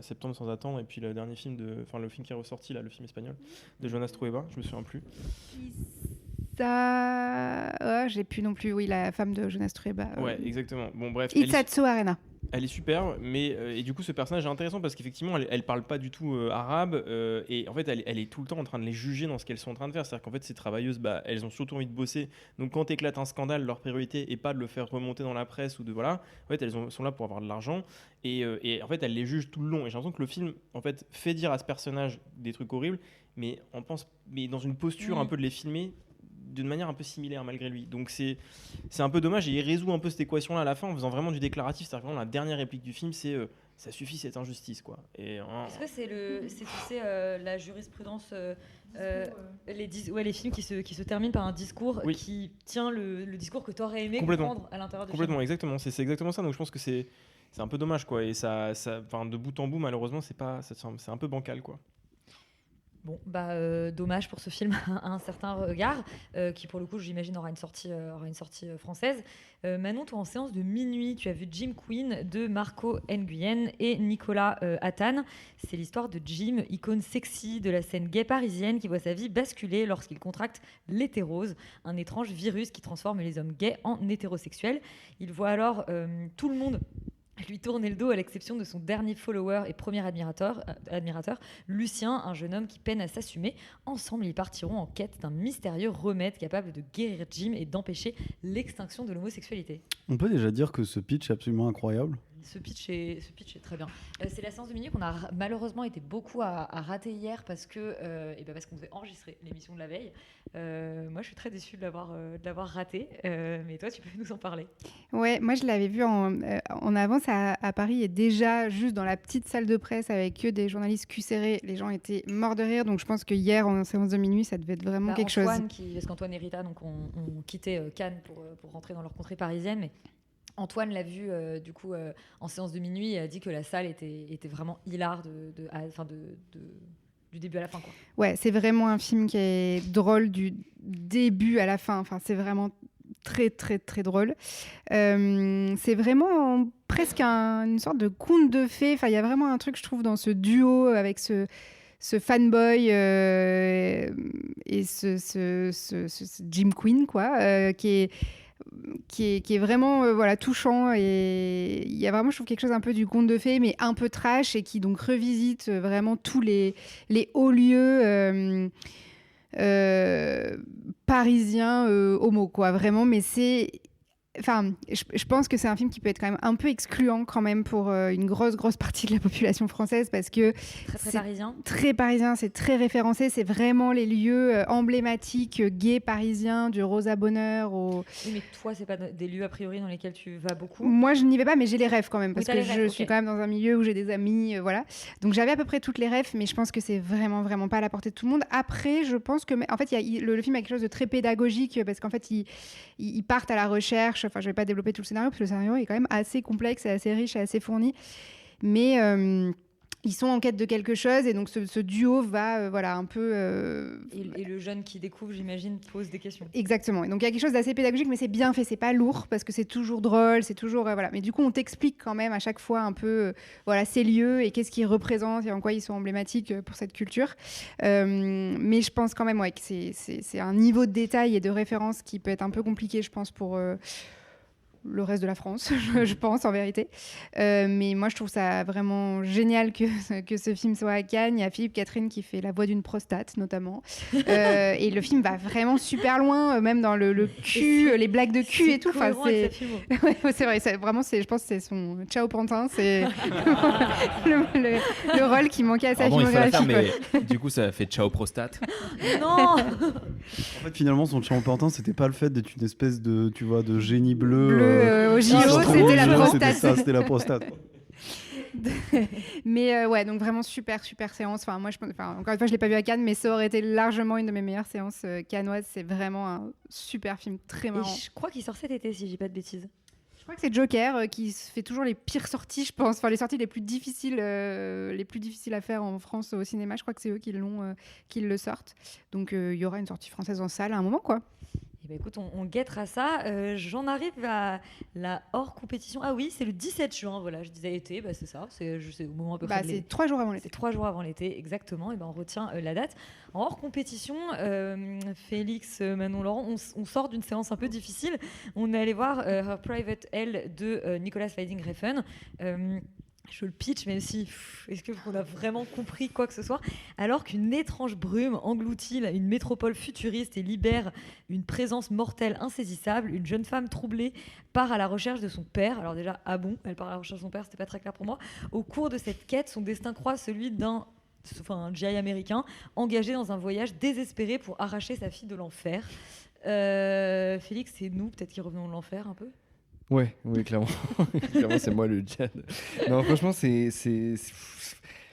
Septembre sans attendre, et puis le dernier film le film qui est ressorti là, le film espagnol de Jonas Trueba, je me souviens plus. J'ai plus non plus, oui, la femme de Jonas Trueba. Ouais, exactement. Bon, bref. Itzatso Arena. Elle est super, mais et du coup ce personnage est intéressant parce qu'effectivement elle parle pas du tout arabe, et en fait elle est tout le temps en train de les juger dans ce qu'elles sont en train de faire. C'est-à-dire qu'en fait ces travailleuses, elles ont surtout envie de bosser, donc quand éclate un scandale, leur priorité est pas de le faire remonter dans la presse ou de voilà, en fait elles sont là pour avoir de l'argent, et en fait elles les jugent tout le long, et j'ai l'impression que le film en fait fait dire à ce personnage des trucs horribles, mais dans une posture un peu de les filmer d'une manière un peu similaire malgré lui. Donc c'est un peu dommage, et il résout un peu cette équation-là à la fin en faisant vraiment du déclaratif. C'est-à-dire que vraiment, la dernière réplique du film, c'est ça suffit cette injustice, quoi. Est-ce que c'est la jurisprudence les films qui se terminent par un discours qui tient le discours que tu aurais aimé comprendre à l'intérieur du film. Complètement, exactement. C'est exactement ça. Donc je pense que c'est un peu dommage, quoi. Et ça de bout en bout, malheureusement, c'est un peu bancal, quoi. Bon, dommage pour ce film à un certain regard, qui pour le coup, j'imagine, aura une sortie française. Manon, toi, en séance de minuit, tu as vu Jim Queen de Marco Nguyen et Nicolas Attan. C'est l'histoire de Jim, icône sexy de la scène gay parisienne, qui voit sa vie basculer lorsqu'il contracte l'hétérose, un étrange virus qui transforme les hommes gays en hétérosexuels. Il voit alors tout le monde lui tourner le dos, à l'exception de son dernier follower et premier admirateur, Lucien, un jeune homme qui peine à s'assumer. Ensemble, ils partiront en quête d'un mystérieux remède capable de guérir Jim et d'empêcher l'extinction de l'homosexualité. On peut déjà dire que ce pitch est absolument incroyable. Ce pitch est très bien. C'est la séance de minuit qu'on a malheureusement été beaucoup à rater hier parce qu'on devait enregistrer l'émission de la veille. Moi, je suis très déçue de l'avoir raté, mais toi, tu peux nous en parler. Ouais, moi, je l'avais vu en avance à Paris, et déjà, juste dans la petite salle de presse avec que des journalistes cul-serrés, les gens étaient morts de rire. Donc, je pense que hier, en séance de minuit, ça devait être vraiment quelque chose. Parce qu'Antoine et Rita ont quitté Cannes pour rentrer dans leur contrée parisienne, mais Antoine l'a vu en séance de minuit et a dit que la salle était vraiment hilar du début à la fin, quoi. Ouais, c'est vraiment un film qui est drôle du début à la fin. Enfin, c'est vraiment très très très drôle. C'est vraiment presque une sorte de conte de fées. Enfin, il y a vraiment un truc, je trouve, dans ce duo avec ce fanboy et ce Jim Queen, quoi, qui est vraiment touchant, et il y a vraiment, je trouve, quelque chose un peu du conte de fées mais un peu trash, et qui donc revisite vraiment tous les hauts lieux parisiens homo, quoi, vraiment. Mais c'est Enfin, je pense que c'est un film qui peut être quand même un peu excluant quand même pour une grosse partie de la population française parce que Très parisien. Très parisien, c'est très référencé, c'est vraiment les lieux emblématiques gays parisiens du Rosa Bonheur au... Oui, mais toi, c'est pas des lieux a priori dans lesquels tu vas beaucoup. Moi, je n'y vais pas, mais j'ai les rêves quand même parce que je rêves, suis quand même dans un milieu où j'ai des amis, voilà. Donc j'avais à peu près toutes les rêves, mais je pense que c'est vraiment pas à la portée de tout le monde. Après, je pense que en fait, le film a quelque chose de très pédagogique parce qu'en fait, ils partent à la recherche. Enfin, je vais pas développer tout le scénario parce que le scénario est quand même assez complexe, et assez riche et assez fourni. Mais ils sont en quête de quelque chose et donc ce duo va voilà un peu et le jeune qui découvre, j'imagine, pose des questions. Exactement. Et donc il y a quelque chose d'assez pédagogique, mais c'est bien fait, c'est pas lourd parce que c'est toujours drôle, c'est toujours voilà. Mais du coup, on t'explique quand même à chaque fois un peu voilà ces lieux et qu'est-ce qu'ils représentent et en quoi ils sont emblématiques pour cette culture. Mais je pense quand même que c'est un niveau de détail et de référence qui peut être un peu compliqué, je pense, pour le reste de la France, je pense en vérité. Mais moi, je trouve ça vraiment génial que ce film soit à Cannes. Il y a Philippe Catherine qui fait la voix d'une prostate, notamment. Et le film va vraiment super loin, même dans le cul, les blagues de cul et tout. Enfin, c'est vrai, vraiment, je pense que c'est son Ciao Pantin. C'est le rôle qui manquait à sa filmographie. Mais du coup, ça fait Ciao Prostate. Non. En fait, finalement, son Ciao Pantin, c'était pas le fait d'être une espèce de, tu vois, de génie bleu. Au JO, c'était la prostate. C'était la prostate. Mais ouais, donc vraiment super séance. Enfin, moi, encore une fois, je l'ai pas vu à Cannes, mais ça aurait été largement une de mes meilleures séances cannoises. C'est vraiment un super film, très marrant. Et je crois qu'il sort cet été, si je dis pas de bêtises. Je crois que c'est Joker qui fait toujours les pires sorties, je pense. Enfin, les sorties les plus difficiles à faire en France au cinéma. Je crois que c'est eux qui le sortent. Donc, il y aura une sortie française en salle à un moment, quoi. Eh ben écoute, on guettera ça. J'en arrive à la hors compétition. Ah oui, c'est le 17 juin. Voilà, je disais été, c'est ça. C'est au moment à peu près. C'est 3 jours avant l'été. C'est 3 jours avant l'été, exactement. Et ben on retient la date. En hors compétition, Félix, Manon, Laurent, on sort d'une séance un peu difficile. On est allé voir Her Private Hell de Nicolas Winding Refn. Je le pitch, mais aussi, est-ce qu'on a vraiment compris quoi que ce soit? Alors qu'une étrange brume engloutit une métropole futuriste et libère une présence mortelle insaisissable, une jeune femme troublée part à la recherche de son père. Alors déjà, ah bon, elle part à la recherche de son père, c'était pas très clair pour moi. Au cours de cette quête, son destin croise celui un GI américain engagé dans un voyage désespéré pour arracher sa fille de l'enfer. Félix, c'est nous, peut-être qui revenons de l'enfer un peu? Ouais, oui, clairement. Clairement, c'est moi le djihad. Non, franchement, c'est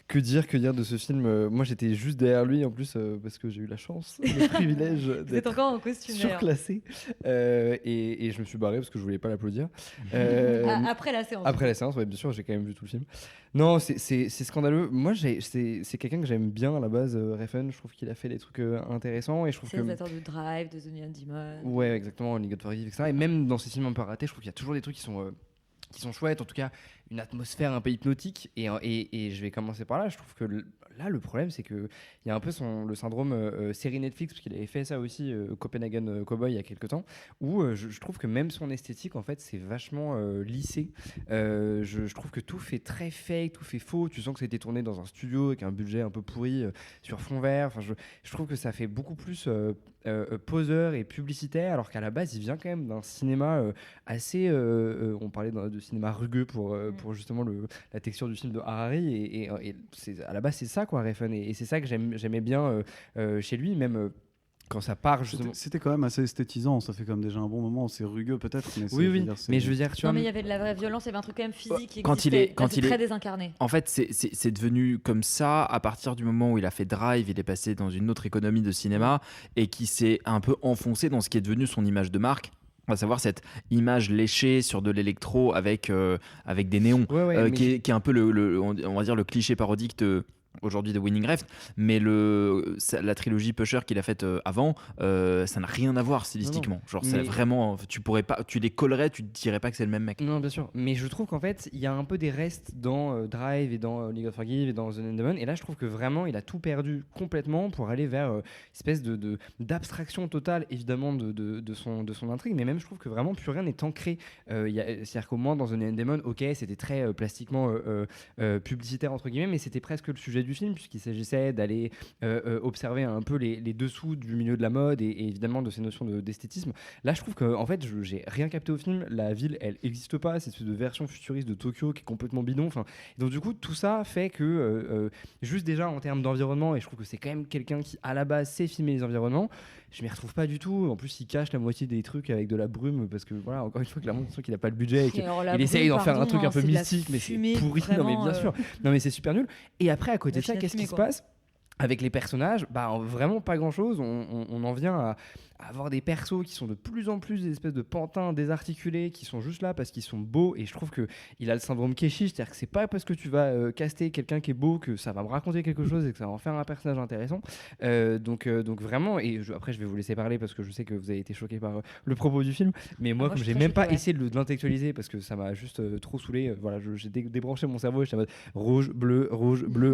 que dire de ce film. Moi, j'étais juste derrière lui en plus parce que j'ai eu la chance, le privilège d'être encore en costume surclassé. Et je me suis barré parce que je voulais pas l'applaudir. Après la séance. Après la séance, ouais, bien sûr, j'ai quand même vu tout le film. Non, c'est scandaleux. Moi, c'est quelqu'un que j'aime bien à la base, Refn. Je trouve qu'il a fait des trucs intéressants et je trouve c'est réalisateur de Drive, de The Neon Demon. Ouais, exactement, League of Forgive, etc. Et même dans ces films un peu ratés, je trouve qu'il y a toujours des trucs qui sont chouettes, en tout cas une atmosphère un peu hypnotique et je vais commencer par là. Je trouve que là le problème c'est qu'il y a un peu le syndrome série Netflix, parce qu'il avait fait ça aussi, Copenhagen Cowboy, il y a quelques temps, où je trouve que même son esthétique en fait c'est vachement lissé. Je trouve que tout fait très fake, tout fait faux. Tu sens que ça a été tourné dans un studio avec un budget un peu pourri sur fond vert. Enfin, je trouve que ça fait beaucoup plus poseur et publicitaire, alors qu'à la base il vient quand même d'un cinéma assez on parlait de cinéma rugueux pour justement la texture du film de Harari et à la base c'est ça quoi, Refn, et c'est ça que j'aimais bien chez lui, même quand ça part justement. C'était quand même assez esthétisant, ça fait quand même déjà un bon moment. C'est rugueux peut-être, mais oui, mais je veux dire, tu vois, mais il y avait de la vraie violence, il y avait un truc quand même physique qui quand il est très désincarné. En fait, c'est devenu comme ça à partir du moment où il a fait Drive. Il est passé dans une autre économie de cinéma et qui s'est un peu enfoncé dans ce qui est devenu son image de marque, à savoir cette image léchée sur de l'électro avec des néons, qui est un peu on va dire le cliché parodique aujourd'hui de Winning Refn, mais la trilogie Pusher qu'il a faite avant, ça n'a rien à voir stylistiquement. Genre, c'est vraiment, tu les collerais, tu te dirais pas que c'est le même mec. Non, bien sûr, mais je trouve qu'en fait, il y a un peu des restes dans Drive et dans League of Forgive et dans The Neon Demon, et là, je trouve que vraiment, il a tout perdu complètement pour aller vers une espèce d'abstraction totale, évidemment, de son intrigue, mais même, je trouve que vraiment, plus rien n'est ancré. C'est-à-dire qu'au moins, dans The Neon Demon, ok, c'était très plastiquement publicitaire, entre guillemets, mais c'était presque le sujet du film, puisqu'il s'agissait d'aller observer un peu les dessous du milieu de la mode et évidemment de ces notions d'esthétisme. Là, je trouve que en fait, j'ai rien capté au film. La ville, elle n'existe pas. C'est une version futuriste de Tokyo qui est complètement bidon. Donc du coup, tout ça fait que juste déjà en termes d'environnement, et je trouve que c'est quand même quelqu'un qui à la base sait filmer les environnements, je m'y retrouve pas du tout. En plus, il cache la moitié des trucs avec de la brume parce que voilà, encore une fois, clairement, qu'il n'a pas le budget et qu'il essaye d'en faire un truc un peu mystique, mais c'est pourri. Non mais bien sûr. Non mais c'est super nul. Et après, à côté de ça, qu'est-ce qui se passe avec les personnages? Vraiment pas grand chose. On en vient à avoir des persos qui sont de plus en plus des espèces de pantins désarticulés qui sont juste là parce qu'ils sont beaux, et je trouve qu'il a le syndrome Keshi, c'est-à-dire que c'est pas parce que tu vas caster quelqu'un qui est beau que ça va me raconter quelque chose et que ça va en faire un personnage intéressant. Donc vraiment, et après je vais vous laisser parler parce que je sais que vous avez été choqués par le propos du film, mais moi comme j'ai même pas essayé de l'intellectualiser parce que ça m'a juste trop saoulé, voilà, j'ai débranché mon cerveau et j'étais en mode rouge, bleu,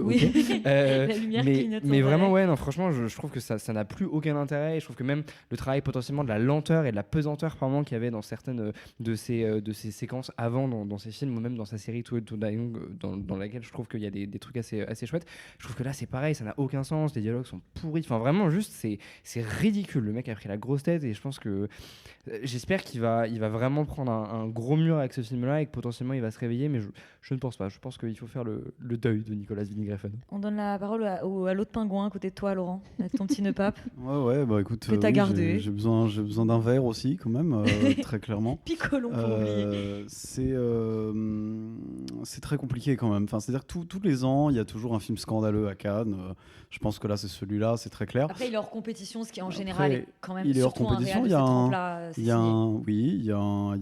oui. ok. La lumière clignote. Mais vraiment, ouais, non, franchement, je trouve que ça n'a plus aucun intérêt, et je trouve que même le travail potentiellement de la lenteur et de la pesanteur par moment qu'il y avait dans certaines de ces séquences avant dans ces films, ou même dans sa série Too Old to Die Young, dans laquelle je trouve qu'il y a des trucs assez chouettes. Je trouve que là c'est pareil, ça n'a aucun sens, les dialogues sont pourris, enfin vraiment juste c'est ridicule. Le mec a pris la grosse tête, et je pense que j'espère qu'il va vraiment prendre un gros mur avec ce film là et que potentiellement il va se réveiller, mais je ne pense pas. Je pense qu'il faut faire le deuil de Nicolas Winding Refn. On donne la parole à l'autre pingouin à côté de toi, Laurent, avec ton petit nœud pape. Ouais, bah écoute, que t'as gardé. J'ai besoin d'un verre aussi, quand même, très clairement. Picolon pour oublier. C'est très compliqué quand même. Enfin, c'est-à-dire que tous les ans, il y a toujours un film scandaleux à Cannes. Je pense que là, c'est celui-là, c'est très clair. Après, il est hors compétition, ce qui en général est quand même il est hors surtout compétition. un réel de ce trempe-là. Il y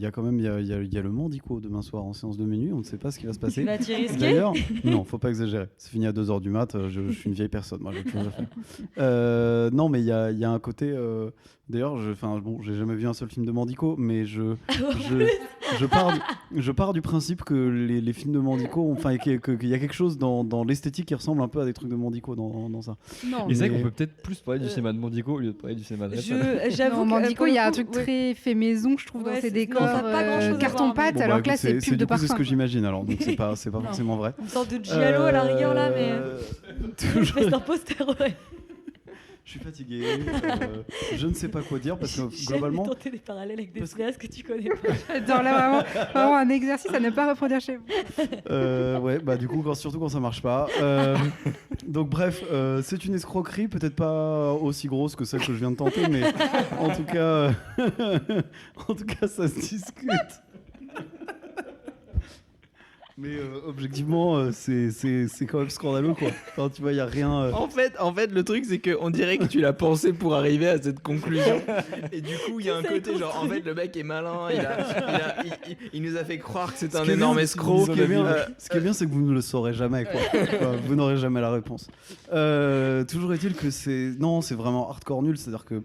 a quand même, il y a le Mandico demain soir en séance de minuit. On ne sait pas ce qui va se passer. Tu vas t'y risquer ? D'ailleurs, non, faut pas exagérer. C'est fini à 2h du mat. Je suis une vieille personne. Moi, j'ai plus rien à faire. Non, mais il y a un côté. D'ailleurs, j'ai jamais vu un seul film de Mandico, mais je pars du principe que les films de Mandico, qu'il y a quelque chose dans l'esthétique qui ressemble un peu à des trucs de Mandico dans ça. Non, et c'est vrai qu'on peut peut-être plus parler du cinéma de Mandico au lieu de parler du cinéma de Refn. J'avoue, Mandico, il y a un truc très fait maison, je trouve, dans ses décors, carton-pâte, alors que là, c'est pub de parfum. C'est ce que j'imagine, alors, donc c'est pas forcément vrai. Une sorte de giallo à la rigueur là, mais c'est un poster. Je suis fatigué, je ne sais pas quoi dire parce que globalement. Tenter des parallèles avec des cinéastes que tu connais pas. Dans là, vraiment un exercice à ne pas reproduire chez vous. Ouais, bah du coup, surtout quand ça marche pas. Donc bref, c'est une escroquerie, peut-être pas aussi grosse que celle que je viens de tenter, mais en tout cas, ça se discute. Mais objectivement, c'est quand même scandaleux, quoi. Enfin, tu vois, il n'y a rien. En fait, le truc, c'est qu'on dirait que tu l'as pensé pour arriver à cette conclusion. Et du coup, il y a un côté genre, en fait, le mec est malin, il nous a fait croire que c'est un énorme escroc. Ce qui est bien, c'est que vous ne le saurez jamais, quoi. Vous n'aurez jamais la réponse. Toujours est-il que c'est vraiment hardcore nul, c'est-à-dire que.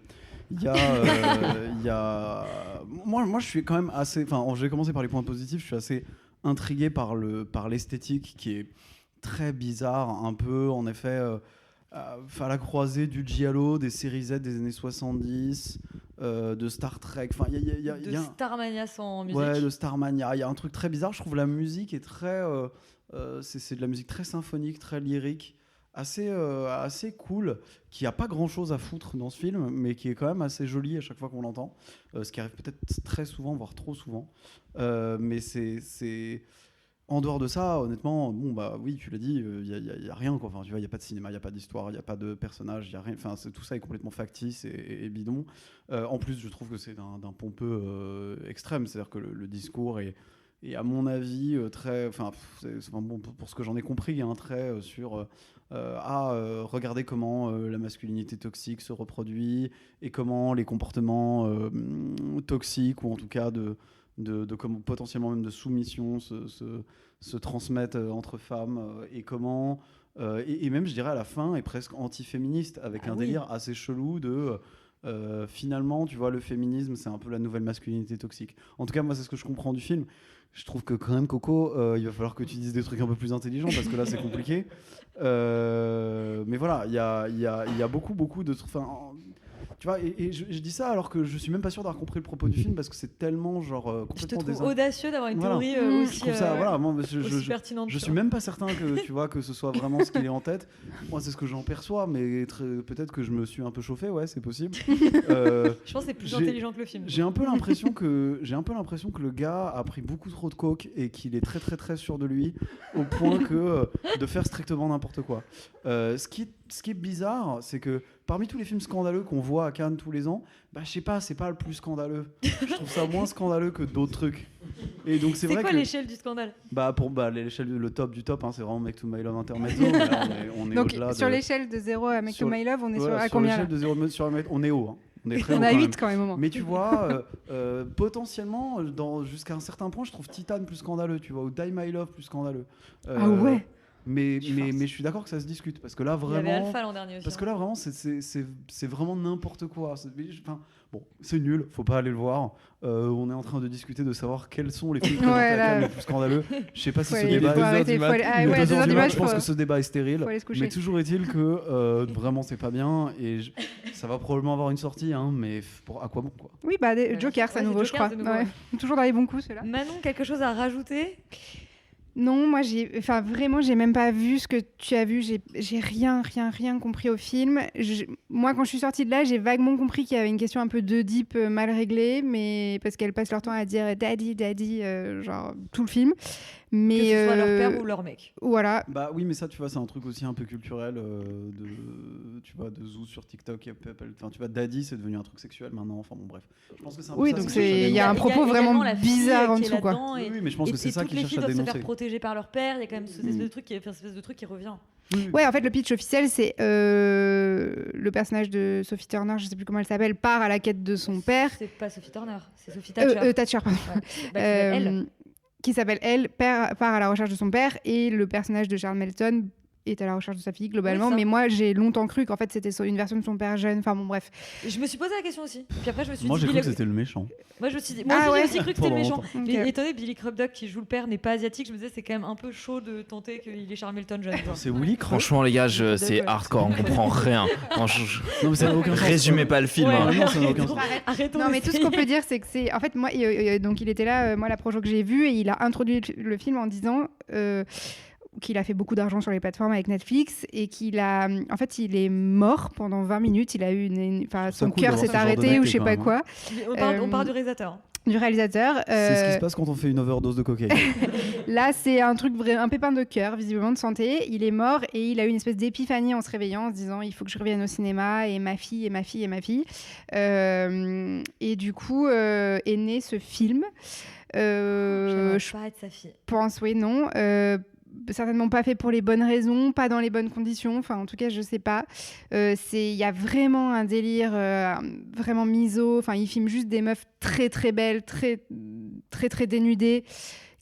Moi, je suis quand même assez. Enfin, je vais commencer par les points positifs. Je suis assez intrigué par l'esthétique qui est très bizarre, un peu en effet à la croisée du giallo, des séries Z des années 70, de Star Trek. Enfin, de Starmania sans musique. Ouais, de Starmania. Il y a un truc très bizarre. Je trouve la musique est très. C'est de la musique très symphonique, très lyrique. Assez cool, qui a pas grand chose à foutre dans ce film, mais qui est quand même assez joli à chaque fois qu'on l'entend, ce qui arrive peut-être très souvent, voire trop souvent, mais c'est en dehors de ça, honnêtement, bon bah oui, tu l'as dit, il y a rien, quoi. Enfin, tu vois, il y a pas de cinéma, il y a pas d'histoire, il y a pas de personnage, il y a rien, enfin tout ça est complètement factice et bidon. En plus, je trouve que c'est d'un pompeux extrême, c'est-à-dire que le discours est à mon avis très, bon, pour ce que j'en ai compris, il y a un trait sur regardez comment la masculinité toxique se reproduit et comment les comportements toxiques, ou en tout cas de comment potentiellement même de soumission se transmettent entre femmes, et comment et même, je dirais, à la fin est presque anti-féministe, avec un délire assez chelou de finalement, tu vois, le féminisme c'est un peu la nouvelle masculinité toxique. En tout cas, moi c'est ce que je comprends du film. Je trouve que quand même, Coco, il va falloir que tu dises des trucs un peu plus intelligents, parce que là c'est compliqué. Mais voilà, il y a beaucoup de trucs. Tu vois, et je dis ça alors que je suis même pas sûr d'avoir compris le propos du film parce que c'est tellement Je te complètement trouve audacieux d'avoir une Voilà. théorie Je aussi, trouve ça, voilà, moi, aussi pertinente. je suis même pas certain que tu vois que ce soit vraiment ce qu'il est en tête. Moi, c'est ce que j'en perçois, mais peut-être que je me suis un peu chauffé, ouais, c'est possible. Je pense que c'est plus intelligent que le film. J'ai un peu l'impression que le gars a pris beaucoup trop de coke et qu'il est très très très sûr de lui au point que de faire strictement n'importe quoi. Ce qui est bizarre, c'est que parmi tous les films scandaleux qu'on voit à Cannes tous les ans, je sais pas, c'est pas le plus scandaleux. Je trouve ça moins scandaleux que d'autres trucs. Et donc c'est vrai quoi que l'échelle du scandale? L'échelle, le top du top, c'est vraiment Make to My Love Intermezzo. Là, on est donc au-delà sur l'échelle de 0 à Make to My Love, on est à sur combien l'échelle de 0 sur on est haut. Hein. On est très on haut a quand 8 même. quand même au moment. Mais tu vois, potentiellement, jusqu'à un certain point, je trouve Titan plus scandaleux, tu vois, ou Die My Love plus scandaleux. Ah ouais. Mais je suis d'accord que ça se discute parce que là vraiment. Il y avait Alpha l'an dernier aussi. Parce que là vraiment c'est vraiment n'importe quoi. C'est nul, faut pas aller le voir. On est en train de discuter de savoir quels sont les films présentés à Cannes les plus scandaleux. Je sais pas si ce débat. Je pense que ce débat est stérile. Mais toujours est-il que vraiment c'est pas bien et ça va probablement avoir une sortie, hein, mais à quoi bon quoi. Oui, Joker, c'est nouveau, je crois. Toujours dans les bons coups, ceux-là. Manon, quelque chose à rajouter? Non, moi vraiment j'ai même pas vu ce que tu as vu, j'ai rien compris au film. Moi quand je suis sortie de là, j'ai vaguement compris qu'il y avait une question un peu d'Oedipe mal réglée, mais parce qu'elles passent leur temps à dire daddy genre tout le film. Mais que ce soit leur père ou leur mec. Voilà. Oui, mais ça, tu vois, c'est un truc aussi un peu culturel de Zou sur TikTok. Tu vois, daddy, c'est devenu un truc sexuel maintenant. Enfin bon, bref. Je pense que c'est un peu ça, donc il y a un propos vraiment bizarre en dessous, quoi. Oui, mais je pense que c'est ça qu'ils cherchent à dénoncer. Toutes les filles doivent se faire protéger par leur père. Il y a quand même cette espèce de truc qui revient. Ouais, en fait, le pitch officiel, c'est le personnage de Sophie Turner, je sais plus comment elle s'appelle, part à la quête de son père. C'est pas Sophie Turner, c'est Sophie Thatcher. Thatcher, pardon. Elle. Qui s'appelle Elle, part à la recherche de son père, et le personnage de Charles Melton est à la recherche de sa fille globalement, mais moi j'ai longtemps cru qu'en fait c'était une version de son père jeune, enfin bon bref. Je me suis posé la question aussi, puis après je me suis moi dit... j'ai cru que c'était le méchant. Moi j'ai aussi cru que c'était le méchant. Mais étonné, Billy Crudup qui joue le père n'est pas asiatique, je me disais c'est quand même un peu chaud de tenter qu'il est Charles Melton jeune. C'est Willy. Franchement les gars, c'est hardcore, on comprend rien. Non mais ça n'a aucun sens. Résumez pas le film. Non, ça n'a aucun sens. Arrêtons. Non mais tout ce qu'on peut dire c'est que c'est... En fait moi, donc il était là, moi la projo que j'ai vue, et il a introduit le film en disant... qu'il a fait beaucoup d'argent sur les plateformes avec Netflix et qu'il a, en fait, il est mort pendant 20 minutes. Il a eu son cœur s'est arrêté ou je sais pas quoi. On parle du réalisateur. Du réalisateur. C'est ce qui se passe quand on fait une overdose de cocaïne. Là, c'est un truc un pépin de cœur, visiblement de santé. Il est mort et il a eu une espèce d'épiphanie en se réveillant, en se disant il faut que je revienne au cinéma et ma fille. Et du coup est né ce film. J'aimerais pas être sa fille. Pense non. Certainement pas fait pour les bonnes raisons, pas dans les bonnes conditions, enfin en tout cas je sais pas. Il y a vraiment un délire vraiment miso, enfin il filme juste des meufs très très belles, très très très dénudées,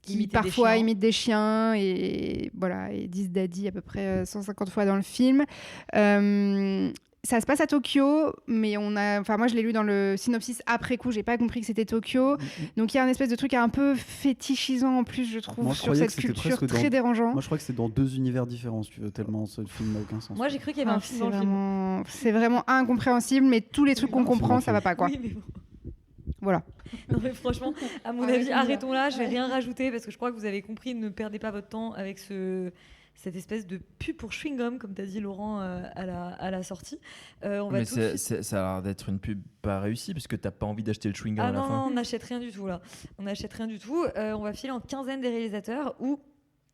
qui parfois imitent des chiens et voilà, et disent daddy à peu près 150 fois dans le film. Ça se passe à Tokyo, mais moi je l'ai lu dans le synopsis après coup, j'ai pas compris que c'était Tokyo. Donc il y a un espèce de truc un peu fétichisant en plus, je trouve, sur cette culture très dérangeant. Moi je crois que c'est dans deux univers différents, si tu veux, tellement ce film n'a aucun sens. Moi j'ai cru qu'il y avait un film dans le film. C'est vraiment incompréhensible, mais tous les trucs qu'on comprend, ça va pas quoi. Oui, mais bon. Voilà. Non mais franchement, à mon avis, arrêtons là, je vais rien rajouter parce que je crois que vous avez compris, ne perdez pas votre temps avec cette espèce de pub pour chewing-gum, comme t'as dit Laurent à la sortie. Mais ça a l'air d'être une pub pas réussie parce que t'as pas envie d'acheter le chewing-gum à la fin. Non, on n'achète rien du tout là. On n'achète rien du tout. On va filer en quinzaine des réalisateurs où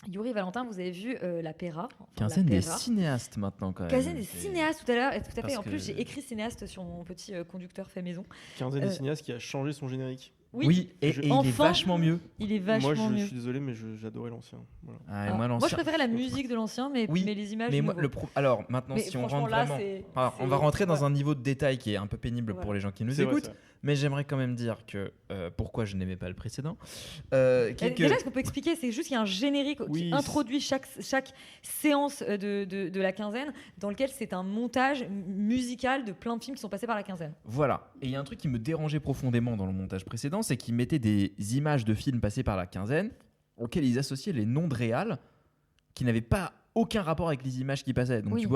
Yuri Valentin, vous avez vu La Pera. Quinzaine des cinéastes maintenant quand même. Quinzaine des cinéastes tout à l'heure. Et tout à fait. En plus, j'ai écrit cinéaste sur mon petit conducteur fait maison. Quinzaine des cinéastes qui a changé son générique. Oui, et il est vachement mieux. Il est vachement mieux. Moi, je suis désolé, mais j'adorais l'ancien. Voilà. Moi, je préférais la musique de l'ancien, mais les images. Mais alors, maintenant, si on rentre vraiment. On va rentrer dans un niveau de détail qui est un peu pénible pour les gens qui nous écoutent. Mais j'aimerais quand même dire que pourquoi je n'aimais pas le précédent. Déjà, ce qu'on peut expliquer, c'est juste qu'il y a un générique qui introduit chaque séance de la quinzaine, dans lequel c'est un montage musical de plein de films qui sont passés par la quinzaine. Voilà. Et il y a un truc qui me dérangeait profondément dans le montage précédent, c'est qu'ils mettaient des images de films passés par la quinzaine auxquelles ils associaient les noms de réals qui n'avaient pas aucun rapport avec les images qui passaient. Donc tu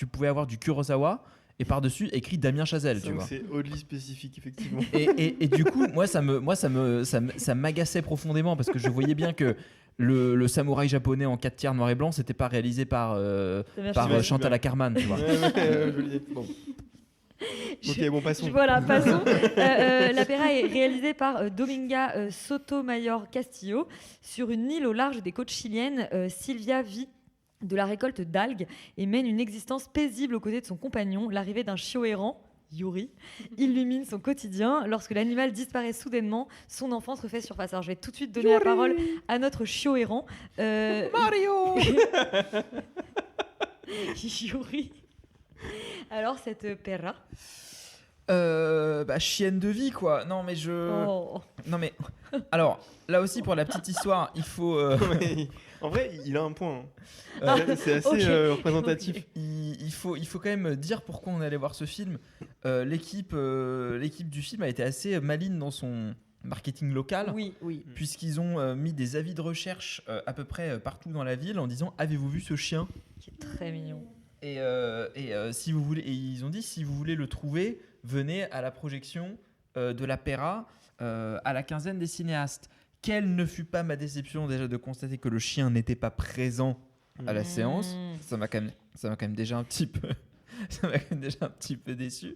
pouvais avoir du Kurosawa et par-dessus écrit Damien Chazelle, tu Donc vois. c'est oddly spécifique, effectivement. Et du coup, ça m'agaçait profondément parce que je voyais bien que le samouraï japonais en 4 tiers noir et blanc, c'était pas réalisé par Chantal Akerman, tu vois. Je le dis. Bon. Ok, bon, passons. Voilà, passons. La Pera est réalisée par Dominga Sotomayor Castillo sur une île au large des côtes chiliennes. Sylvia vit de la récolte d'algues et mène une existence paisible aux côtés de son compagnon. L'arrivée d'un chiot errant, Yuri, illumine son quotidien. Lorsque l'animal disparaît soudainement, son enfance refait surface. Alors je vais tout de suite donner la parole à notre chiot errant. Mario Yuri. Alors cette Pera. Chienne de vie, quoi. Non mais non mais alors là aussi pour la petite histoire, il faut En vrai, il a un point. C'est assez représentatif. Il faut quand même dire pourquoi on allait voir ce film. L'équipe du film a été assez maligne dans son marketing local. Oui. Puisqu'ils ont mis des avis de recherche à peu près partout dans la ville en disant avez-vous vu ce chien qui est très mignon. Et si vous voulez, et ils ont dit si vous voulez le trouver, venez à la projection de la Pera à la quinzaine des cinéastes. Quelle ne fut pas ma déception déjà de constater que le chien n'était pas présent à la séance. Ça m'a quand même déjà un petit peu déçu.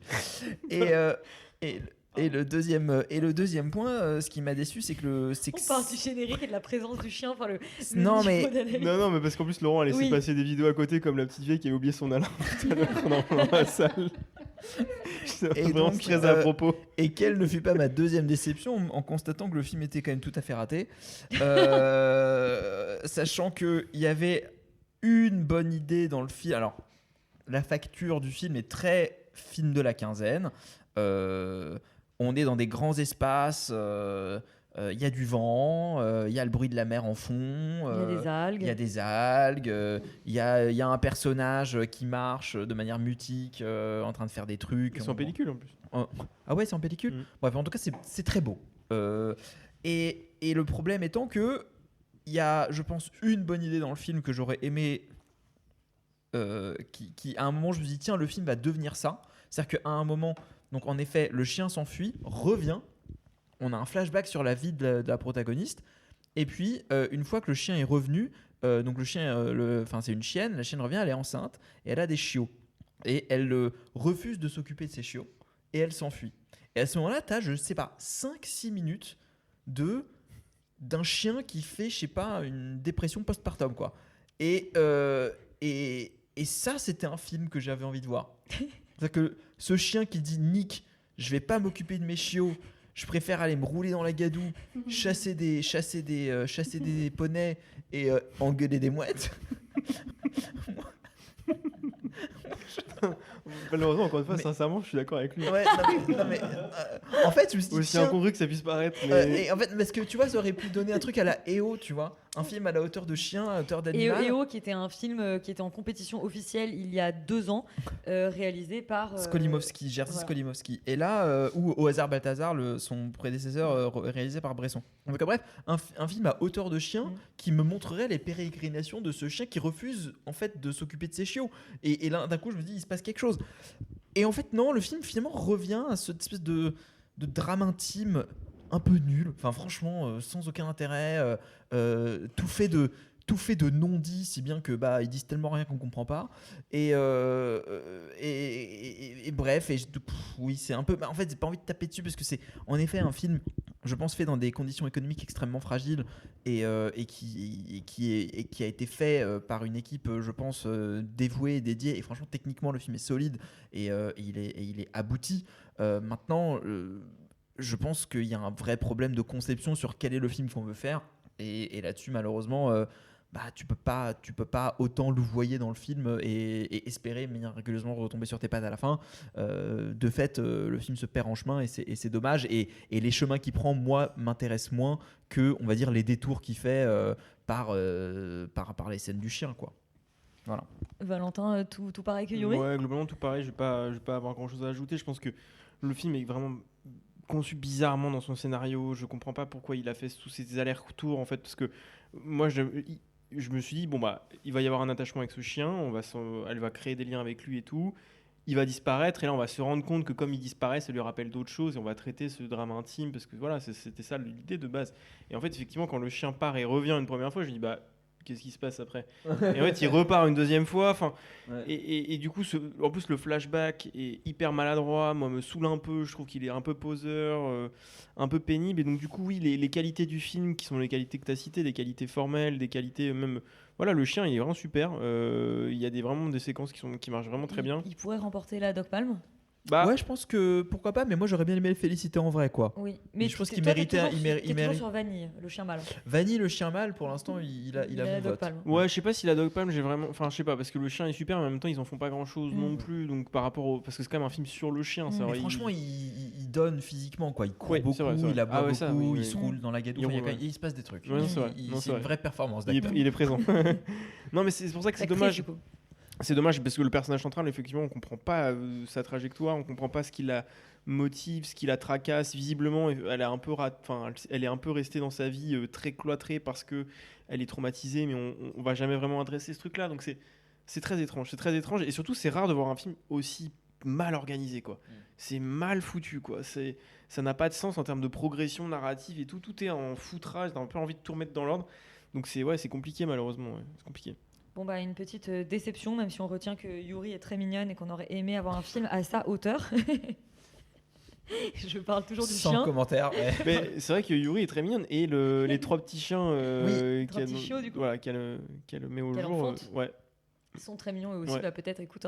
Et le deuxième point, ce qui m'a déçu, c'est que on parle du générique et de la présence du chien. Enfin, non, mais parce qu'en plus Laurent a laissé passer des vidéos à côté comme la petite vieille qui avait oublié son alarme tout à l'heure dans la salle. Et donc très à propos. Et quelle ne fut pas ma deuxième déception en constatant que le film était quand même tout à fait raté, sachant que il y avait une bonne idée dans le film. Alors la facture du film est très film de la quinzaine. On est dans des grands espaces, il y a du vent, il y a le bruit de la mer en fond, il y a des algues, il y a un personnage qui marche de manière mutique en train de faire des trucs. C'est en pellicule en plus. Ah ouais, c'est en pellicule. Bref, en tout cas, c'est très beau. Et le problème étant que il y a, je pense, une bonne idée dans le film que j'aurais aimé, qui à un moment je me suis dit tiens, le film va devenir ça. C'est-à-dire qu'à un moment, donc en effet, le chien s'enfuit, revient, on a un flashback sur la vie de la protagoniste, et puis une fois que le chien est revenu, donc le chien, c'est une chienne, la chienne revient, elle est enceinte, et elle a des chiots. Et elle refuse de s'occuper de ses chiots, et elle s'enfuit. Et à ce moment-là, tu as, je sais pas, 5-6 minutes d'un chien qui fait, je sais pas, une dépression postpartum, quoi. Et ça, c'était un film que j'avais envie de voir. C'est-à-dire que ce chien qui dit Nick, je vais pas m'occuper de mes chiots, je préfère aller me rouler dans la gadoue, chasser des poneys et engueuler des mouettes. Malheureusement, encore une fois, sincèrement, je suis d'accord avec lui. Ouais, en fait, je me suis dit, aussi incongru que ça puisse paraître. Et en fait, parce que tu vois, ça aurait pu donner un truc à la EO, tu vois, un film à la hauteur de chien, à la hauteur d'animal. EO, qui était un film qui était en compétition officielle il y a 2 ans, réalisé par Skolimowski, Jerzy Skolimowski. Et là, ou Au hasard Balthazar, son prédécesseur, réalisé par Bresson. Donc bref, un film à hauteur de chien qui me montrerait les pérégrinations de ce chien qui refuse en fait de s'occuper de ses chiots. Et là, d'un coup, je me dis, il se passe quelque chose. Et en fait, non, le film finalement revient à cette espèce de drame intime un peu nul. Enfin, franchement, sans aucun intérêt, tout fait de non-dits, si bien que ils disent tellement rien qu'on comprend pas. Et bref, oui, c'est un peu. En fait, j'ai pas envie de taper dessus parce que c'est en effet un film, je pense, fait dans des conditions économiques extrêmement fragiles et qui a été fait par une équipe, je pense, dévouée, dédiée. Et franchement, techniquement, le film est solide et il est abouti. Maintenant, je pense qu'il y a un vrai problème de conception sur quel est le film qu'on veut faire. Et là-dessus, malheureusement, tu peux pas autant louvoyer dans le film et espérer miraculeusement retomber sur tes pattes à la fin. De fait, le film se perd en chemin et c'est dommage. Et les chemins qu'il prend, moi, m'intéressent moins que, on va dire, les détours qu'il fait par les scènes du chien, quoi. Voilà. Valentin, tout pareil que Yuri ? Ouais, globalement tout pareil. Je vais pas avoir grand chose à ajouter. Je pense que le film est vraiment conçu bizarrement dans son scénario. Je comprends pas pourquoi il a fait tous ces allers-retours en fait, parce que moi je me suis dit il va y avoir un attachement avec ce chien, elle va créer des liens avec lui et tout, il va disparaître et là on va se rendre compte que comme il disparaît ça lui rappelle d'autres choses et on va traiter ce drame intime parce que voilà c'était ça l'idée de base. Et en fait effectivement quand le chien part et revient une première fois je me dis bah qu'est-ce qui se passe après. Et en fait il repart une deuxième fois et du coup en plus le flashback est hyper maladroit, moi me saoule un peu, je trouve qu'il est un peu poseur, un peu pénible. Et donc du coup oui les qualités du film qui sont les qualités que tu as citées, des qualités formelles, des qualités même voilà, le chien il est vraiment super. Il y a vraiment des séquences qui marchent vraiment très bien. Il pourrait remporter la Dog Palm. Bah, ouais, je pense que pourquoi pas, mais moi j'aurais bien aimé le féliciter en vrai, quoi. Oui, mais je pense qu'il méritait. Il mérite sur Vanille, le chien mâle. Vanille, le chien mâle, pour l'instant, il a mon vote. Ouais, je sais pas si la Dog Palm, j'ai vraiment. Enfin, je sais pas, parce que le chien est super, mais en même temps, ils en font pas grand chose non plus. Donc, par rapport au. Parce que c'est quand même un film sur le chien. Mais franchement, il donne physiquement, quoi. Il court beaucoup, c'est vrai. Il aboie beaucoup, il se roule dans la gadoue. Il se passe des trucs. C'est une vraie performance d'acteur. Il est présent. Non, mais c'est pour ça que c'est dommage. C'est dommage parce que le personnage central, effectivement, on comprend pas sa trajectoire, on comprend pas ce qui la motive, ce qui la tracasse. Visiblement, elle est un peu restée dans sa vie très cloîtrée parce que elle est traumatisée, mais on va jamais vraiment adresser ce truc-là. Donc c'est très étrange, et surtout c'est rare de voir un film aussi mal organisé, quoi. C'est mal foutu, quoi. Ça n'a pas de sens en termes de progression narrative et tout est en foutrage. T'as un peu envie de tout remettre dans l'ordre. Donc c'est compliqué malheureusement. C'est compliqué. Bon bah une petite déception, même si on retient que Yuri est très mignonne et qu'on aurait aimé avoir un film à sa hauteur. Je parle toujours du chien. Sans commentaire. Ouais. Mais c'est vrai que Yuri est très mignonne et les trois petits chiens qu'elle met au jour. Ils sont très mignons et aussi peut-être écoute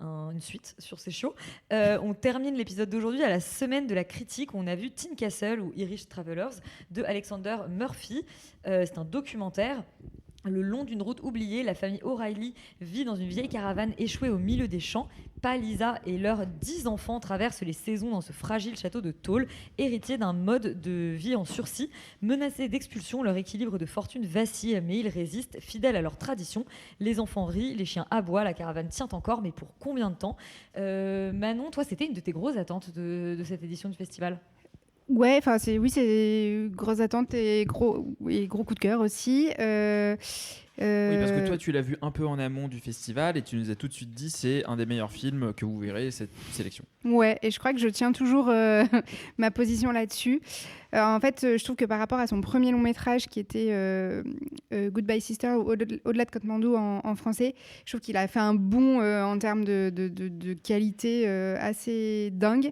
une suite sur ces shows. On termine l'épisode d'aujourd'hui à la semaine de la critique où on a vu Tin Castle ou Irish Travelers de Alexander Murphy. C'est un documentaire. Le long d'une route oubliée, la famille O'Reilly vit dans une vieille caravane échouée au milieu des champs. Pa, Lisa et leurs 10 enfants traversent les saisons dans ce fragile château de Tôle, héritier d'un mode de vie en sursis. Menacés d'expulsion, leur équilibre de fortune vacille, mais ils résistent, fidèles à leurs traditions. Les enfants rient, les chiens aboient, la caravane tient encore, mais pour combien de temps ? Manon, toi, c'était une de tes grosses attentes de cette édition du festival ? Ouais, enfin c'est grosses attentes et gros coup de cœur aussi. Oui, parce que toi tu l'as vu un peu en amont du festival et tu nous as tout de suite dit c'est un des meilleurs films que vous verrez cette sélection. Ouais, et je crois que je tiens toujours ma position là-dessus. En fait, je trouve que par rapport à son premier long métrage qui était Goodbye Sister ou Au-delà de Katmandou en français, je trouve qu'il a fait un bond en termes de qualité assez dingue.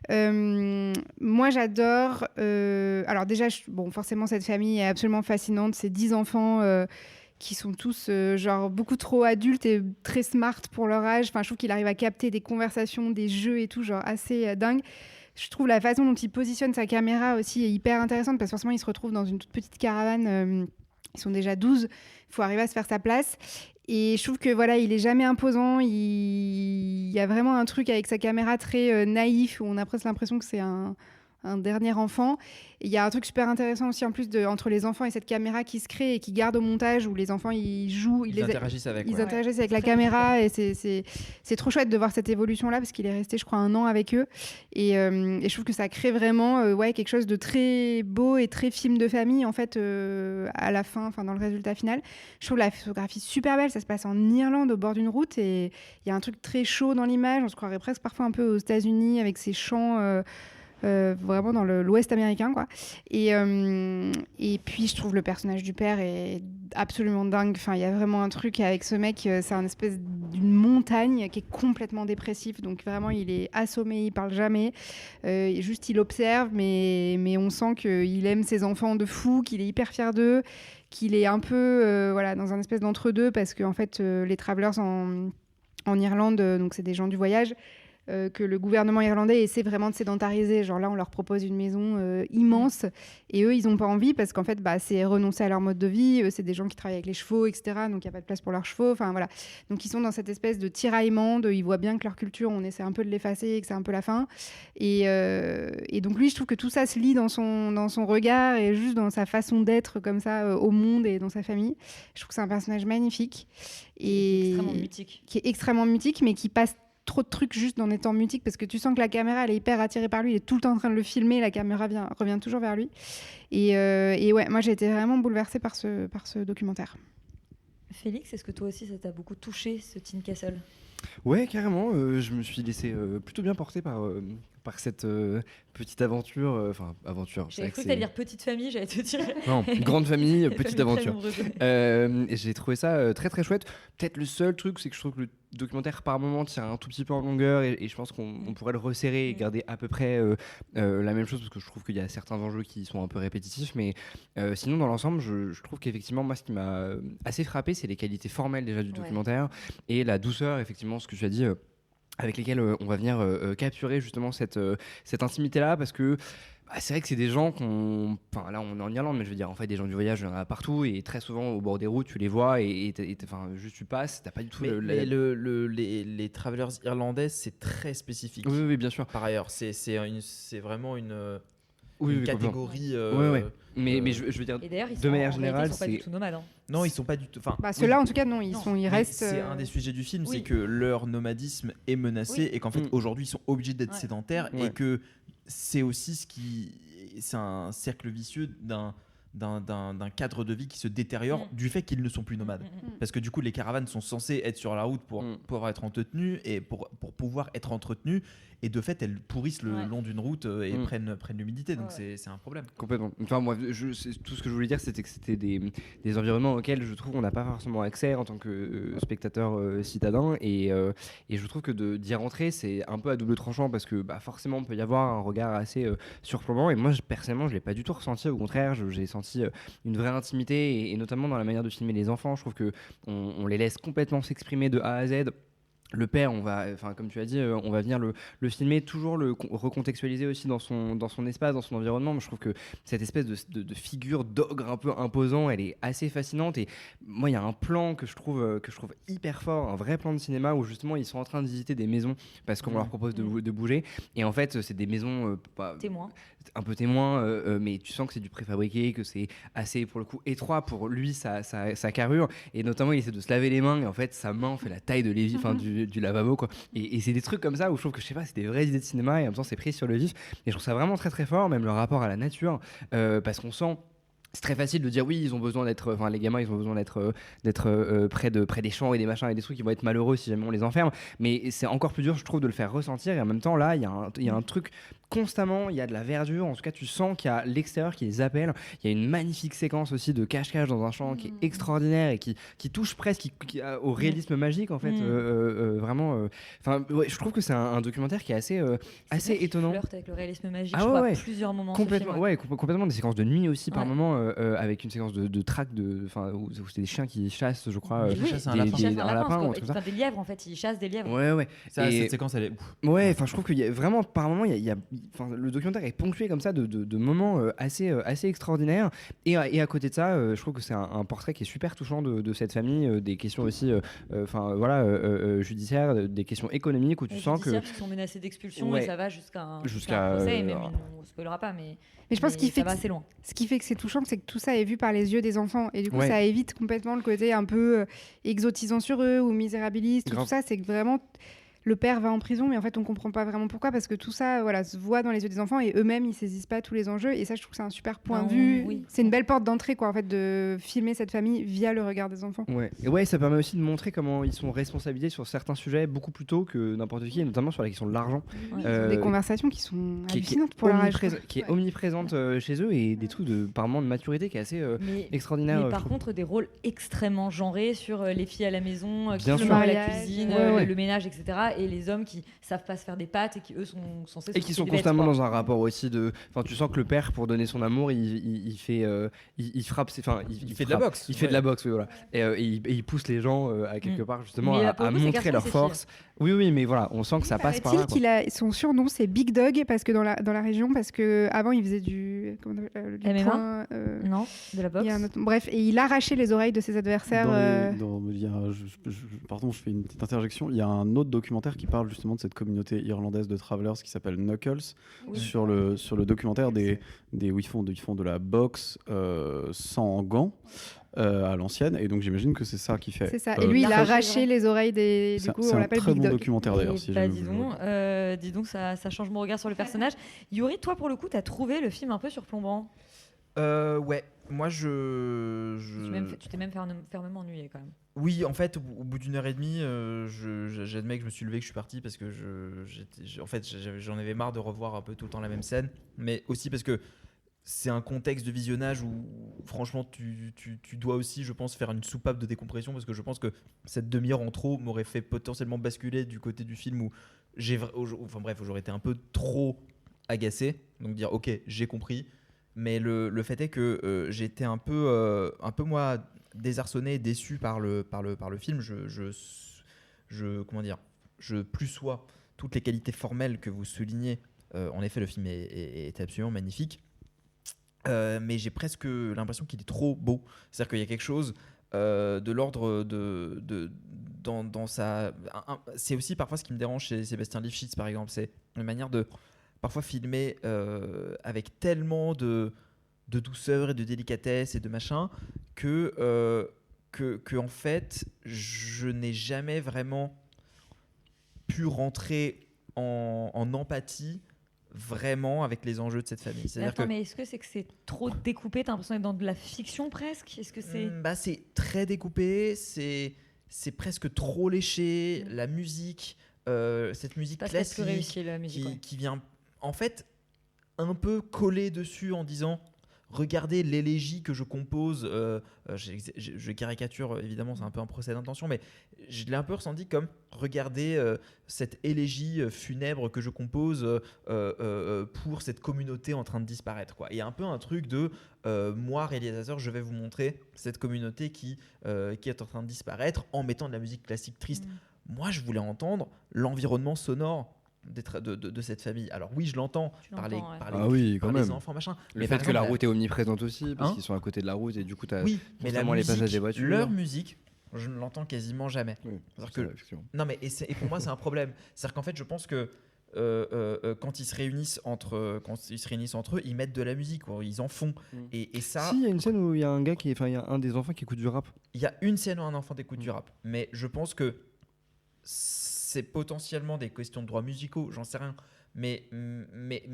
Moi, j'adore. Alors déjà, forcément, cette famille est absolument fascinante. Ces 10 enfants qui sont tous genre beaucoup trop adultes et très smart pour leur âge. Enfin, je trouve qu'il arrive à capter des conversations, des jeux et tout, genre assez dingue. Je trouve la façon dont il positionne sa caméra aussi est hyper intéressante parce que forcément, il se retrouve dans une toute petite caravane. Ils sont déjà 12. Il faut arriver à se faire sa place. Et je trouve que voilà, il est jamais imposant. Il y a vraiment un truc avec sa caméra très naïf où on a presque l'impression que c'est un dernier enfant. Il y a un truc super intéressant aussi en plus entre les enfants et cette caméra qui se crée et qui garde au montage où les enfants ils jouent, ils interagissent avec la caméra et c'est trop chouette de voir cette évolution là parce qu'il est resté je crois 1 an avec eux et je trouve que ça crée vraiment quelque chose de très beau et très film de famille en fait à la fin, dans le résultat final. Je trouve la photographie super belle, ça se passe en Irlande au bord d'une route et il y a un truc très chaud dans l'image, on se croirait presque parfois un peu aux États-Unis avec ces champs vraiment dans l'Ouest américain quoi. Et puis je trouve le personnage du père est absolument dingue. Enfin, il y a vraiment un truc avec ce mec, c'est un espèce d'une montagne qui est complètement dépressif, donc vraiment il est assommé, il parle jamais, juste il observe, mais on sent qu'il aime ses enfants de fou, qu'il est hyper fier d'eux, qu'il est un peu dans un espèce d'entre-deux parce que en fait les travelers en Irlande, donc c'est des gens du voyage, que le gouvernement irlandais essaie vraiment de sédentariser. Genre là, on leur propose une maison immense et eux, ils n'ont pas envie parce qu'en fait, c'est renoncer à leur mode de vie. C'est des gens qui travaillent avec les chevaux, etc. Donc, il n'y a pas de place pour leurs chevaux. Enfin, voilà. Donc, ils sont dans cette espèce de tiraillement. Ils voient bien que leur culture, on essaie un peu de l'effacer et que c'est un peu la fin. Et donc, lui, je trouve que tout ça se lit dans son regard et juste dans sa façon d'être comme ça au monde et dans sa famille. Je trouve que c'est un personnage magnifique. Qui est extrêmement mutique, mais qui passe trop de trucs juste en étant mutique parce que tu sens que la caméra elle est hyper attirée par lui, il est tout le temps en train de le filmer, la caméra revient toujours vers lui et ouais, moi j'ai été vraiment bouleversée par ce documentaire. Félix, est-ce que toi aussi ça t'a beaucoup touché ce Tin Castle ? Ouais, carrément. Je me suis laissé plutôt bien porter par cette petite aventure. Enfin, aventure. J'avais cru que t'allais dire petite famille, j'allais te dire. Non, grande famille, petite Famille aventure. très nombreuse. Et j'ai trouvé ça très très chouette. Peut-être le seul truc, c'est que je trouve que le documentaire par moment tire un tout petit peu en longueur et je pense qu'on pourrait le resserrer et garder à peu près la même chose parce que je trouve qu'il y a certains enjeux qui sont un peu répétitifs. Mais sinon, dans l'ensemble, je trouve qu'effectivement, moi, ce qui m'a assez frappé, c'est les qualités formelles déjà du documentaire et la douceur, effectivement, ce que tu as dit. Avec lesquels on va venir capturer justement cette intimité-là parce que c'est vrai que c'est des gens qu'on... Enfin là on est en Irlande mais je veux dire en fait des gens du voyage il y en a partout et très souvent au bord des routes tu les vois et juste tu passes, t'as pas du tout... Les travelers irlandais c'est très spécifique. Oui, bien sûr. Par ailleurs c'est vraiment une catégorie... Mais je veux dire, et d'ailleurs, de manière générale, ils sont pas du tout nomades. Hein. Non, ils sont pas du tout. Ceux-là, en tout cas, non, ils restent. C'est un des sujets du film, c'est que leur nomadisme est menacé et qu'en fait, aujourd'hui, ils sont obligés d'être sédentaires et que c'est aussi c'est un cercle vicieux d'un cadre de vie qui se détériore du fait qu'ils ne sont plus nomades. Parce que du coup, les caravanes sont censées être sur la route pour pouvoir être entretenues et pour pouvoir être entretenues. Et de fait, elles pourrissent le long d'une route et prennent l'humidité. Donc c'est un problème. Complètement. Enfin, moi, tout ce que je voulais dire, c'était que c'était des environnements auxquels je trouve qu'on n'a pas forcément accès en tant que spectateur citadin. Et je trouve que d'y rentrer, c'est un peu à double tranchant parce que forcément, on peut y avoir un regard assez surplombant. Et moi, personnellement, je ne l'ai pas du tout ressenti. Au contraire, j'ai senti une vraie intimité et notamment dans la manière de filmer les enfants. Je trouve qu'on les laisse complètement s'exprimer de A à Z. Le père, comme tu as dit, on va venir le filmer, toujours le recontextualiser aussi dans son espace, dans son environnement. Mais je trouve que cette espèce de figure d'ogre un peu imposant, elle est assez fascinante. Et moi, il y a un plan que je trouve hyper fort, un vrai plan de cinéma où justement ils sont en train de visiter des maisons parce qu'on leur propose de bouger. Et en fait, c'est des maisons témoins. Un peu témoin, mais tu sens que c'est du préfabriqué, que c'est assez pour le coup étroit pour lui sa carrure, et notamment il essaie de se laver les mains et en fait sa main fait la taille de du lavabo quoi. Et c'est des trucs comme ça où je trouve que je sais pas, c'est des vraies idées de cinéma et en même temps c'est pris sur le vif et je trouve ça vraiment très très fort, même le rapport à la nature, parce qu'on sent. C'est très facile de dire oui, ils ont besoin d'être, les gamins, ils ont besoin d'être près des champs et des machins et des trucs qui vont être malheureux si jamais on les enferme. Mais c'est encore plus dur, je trouve, de le faire ressentir. Et en même temps, là, il y a un truc constamment, il y a de la verdure. En tout cas, tu sens qu'il y a l'extérieur qui les appelle. Il y a une magnifique séquence aussi de cache-cache dans un champ qui est extraordinaire et qui touche presque au réalisme magique en fait. Vraiment. Je trouve que c'est un documentaire qui est assez étonnant. Flirte avec le réalisme magique. Je crois à plusieurs moments. Complètement. Complètement. Des séquences de nuit aussi par moments. Avec une séquence de track où c'est des chiens qui chassent, je crois, un lapin, des lièvres en fait, ils chassent des lièvres. Ouais. Cette séquence elle est ouf. Ouais, enfin je trouve qu'il y a vraiment par moments le documentaire est ponctué comme ça de moments assez extraordinaires et à côté de ça, je trouve que c'est un portrait qui est super touchant de cette famille, des questions aussi judiciaires, des questions économiques où tu sens que qui sont menacés d'expulsion et ça va jusqu'à un procès, même on ne spoilera pas mais je pense qu'il ça va assez loin. Ce qui fait que c'est touchant, c'est que tout ça est vu par les yeux des enfants. Et du coup, ça évite complètement le côté un peu exotisant sur eux ou misérabiliste. Tout ça, c'est que vraiment, le père va en prison, mais en fait, on comprend pas vraiment pourquoi, parce que tout ça se voit dans les yeux des enfants et eux-mêmes, ils saisissent pas tous les enjeux. Et ça, je trouve que c'est un super point de vue. Oui. C'est une belle porte d'entrée, quoi, en fait, de filmer cette famille via le regard des enfants. Et ça permet aussi de montrer comment ils sont responsabilisés sur certains sujets beaucoup plus tôt que n'importe qui, et notamment sur la question de l'argent. Des conversations qui sont hallucinantes pour leur âge. Qui est omniprésente chez eux et des trucs par moment de maturité qui est assez extraordinaire. Mais par contre, des rôles extrêmement genrés sur les filles à la maison, qui font la cuisine, le ménage, etc. Et les hommes qui savent pas se faire des pâtes et qui eux sont censés et qui sont constamment dans un rapport aussi de, enfin tu sens que le père pour donner son amour il fait il frappe, enfin il fait de la boxe, il fait de la boxe, voilà, et il pousse les gens à quelque part justement à montrer leur force. Oui, mais voilà, on sent que ça passe par là. Son surnom c'est Big Dog parce que dans la région, parce que avant il faisait du MMA, non, de la boxe. Bref, et il arrachait les oreilles de ses adversaires. Pardon, je fais une petite interjection. Il y a un autre documentaire qui parle justement de cette communauté irlandaise de travelers qui s'appelle Knuckles, sur le documentaire où ils font de la boxe sans gants. À l'ancienne, et donc j'imagine que c'est ça qui fait. C'est ça. Et lui, il a arraché les oreilles des. Du coup, on l'appelle Big Dog. C'est un très bon documentaire d'ailleurs. Si dis donc, ça change mon regard sur le personnage. Yuri, toi pour le coup, t'as trouvé le film un peu surplombant. Ouais, moi Tu t'es même fermement ennuyé quand même. Oui, en fait, au bout d'une heure et demie, j'admets que je me suis levé, que je suis parti parce que en fait, j'en avais marre de revoir un peu tout le temps la même scène, mais aussi parce que c'est un contexte de visionnage où, franchement, tu dois aussi, je pense, faire une soupape de décompression parce que je pense que cette demi-heure en trop m'aurait fait potentiellement basculer du côté du film où j'aurais été un peu trop agacé, donc dire ok, j'ai compris, mais le fait est que j'ai été un peu moi désarçonné et déçu par le film. Comment dire, je plus sois toutes les qualités formelles que vous soulignez. En effet, le film est absolument magnifique. Mais j'ai presque l'impression qu'il est trop beau. C'est-à-dire qu'il y a quelque chose de l'ordre dans sa. C'est aussi parfois ce qui me dérange chez Sébastien Lifshitz, par exemple. C'est une manière de parfois filmer avec tellement de douceur et de délicatesse et de machin que en fait je n'ai jamais vraiment pu rentrer en empathie vraiment avec les enjeux de cette famille. Mais est-ce que c'est trop découpé? T'as l'impression d'être dans de la fiction presque? Est-ce que c'est... C'est très découpé, c'est presque trop léché. La musique, cette musique classique réussi, la musique, qui vient en fait un peu coller dessus en disant regardez l'élégie que je compose. Je caricature, évidemment, c'est un peu un procès d'intention, mais je l'ai un peu ressenti comme regardez cette élégie funèbre que je compose pour cette communauté en train de disparaître, quoi. Il y a un peu un truc de moi, réalisateur, je vais vous montrer cette communauté qui est en train de disparaître en mettant de la musique classique triste. Moi, je voulais entendre l'environnement sonore de cette famille. Alors oui, je l'entends par les enfants, machin. Le fait que la route est omniprésente aussi, parce qu'ils sont à côté de la route et du coup, tu as forcément les passages des voitures. Leur musique, je ne l'entends quasiment jamais. Oui, non, mais et pour moi, c'est un problème. C'est-à-dire qu'en fait, je pense que quand ils se réunissent entre eux, ils mettent de la musique, quoi. Ils en font. Et ça. Si, il y a une scène où il y a il y a un des enfants qui écoute du rap. Il y a une scène où un enfant écoute du rap, mais je pense que c'est potentiellement des questions de droits musicaux, j'en sais rien. Mais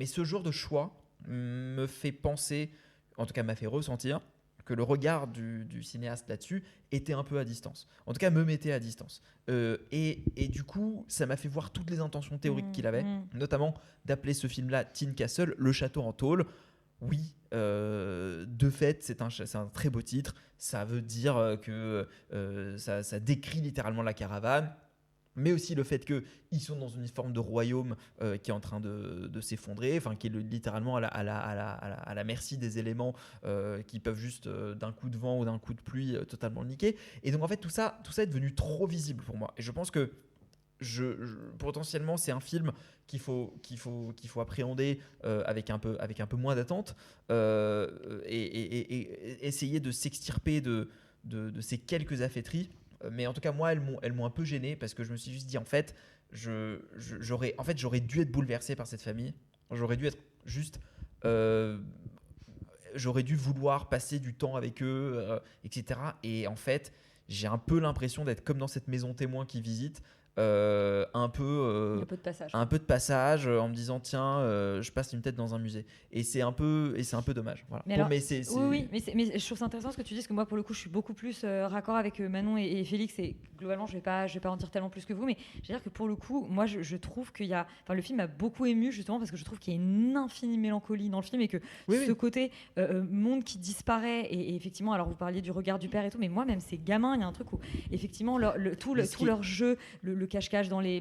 ce genre de choix me fait penser, en tout cas m'a fait ressentir, que le regard du cinéaste là-dessus était un peu à distance. En tout cas, me mettait à distance. Et du coup, ça m'a fait voir toutes les intentions théoriques qu'il avait, notamment d'appeler ce film-là Tin Castle, le château en tôle. Oui, de fait, c'est un très beau titre. Ça veut dire que ça décrit littéralement la caravane, mais aussi le fait qu'ils sont dans une forme de royaume qui est en train de s'effondrer, enfin qui est littéralement à la merci des éléments qui peuvent juste d'un coup de vent ou d'un coup de pluie totalement le niquer. Et donc en fait tout ça est devenu trop visible pour moi. Et je pense que potentiellement c'est un film qu'il faut appréhender avec un peu moins d'attente et essayer de s'extirper de ces quelques affaîtries. Mais en tout cas, moi, elles m'ont un peu gêné parce que je me suis juste dit, en fait, j'aurais dû être bouleversé par cette famille. J'aurais dû être juste. J'aurais dû vouloir passer du temps avec eux, etc. Et en fait, j'ai un peu l'impression d'être comme dans cette maison témoin qu'ils visitent. Un peu de passage en me disant tiens je passe une tête dans un musée et c'est un peu dommage, voilà. Mais je trouve ça intéressant ce que tu dis, parce que moi pour le coup je suis beaucoup plus raccord avec Manon et Félix, et globalement je vais pas en dire tellement plus que vous, mais je veux dire que pour le coup moi je trouve qu'il y a, enfin le film m'a beaucoup ému justement parce que je trouve qu'il y a une infinie mélancolie dans le film et que côté monde qui disparaît et effectivement, alors vous parliez du regard du père et tout, mais moi même ces gamins, il y a un truc où effectivement tout leur jeu, le cache-cache dans les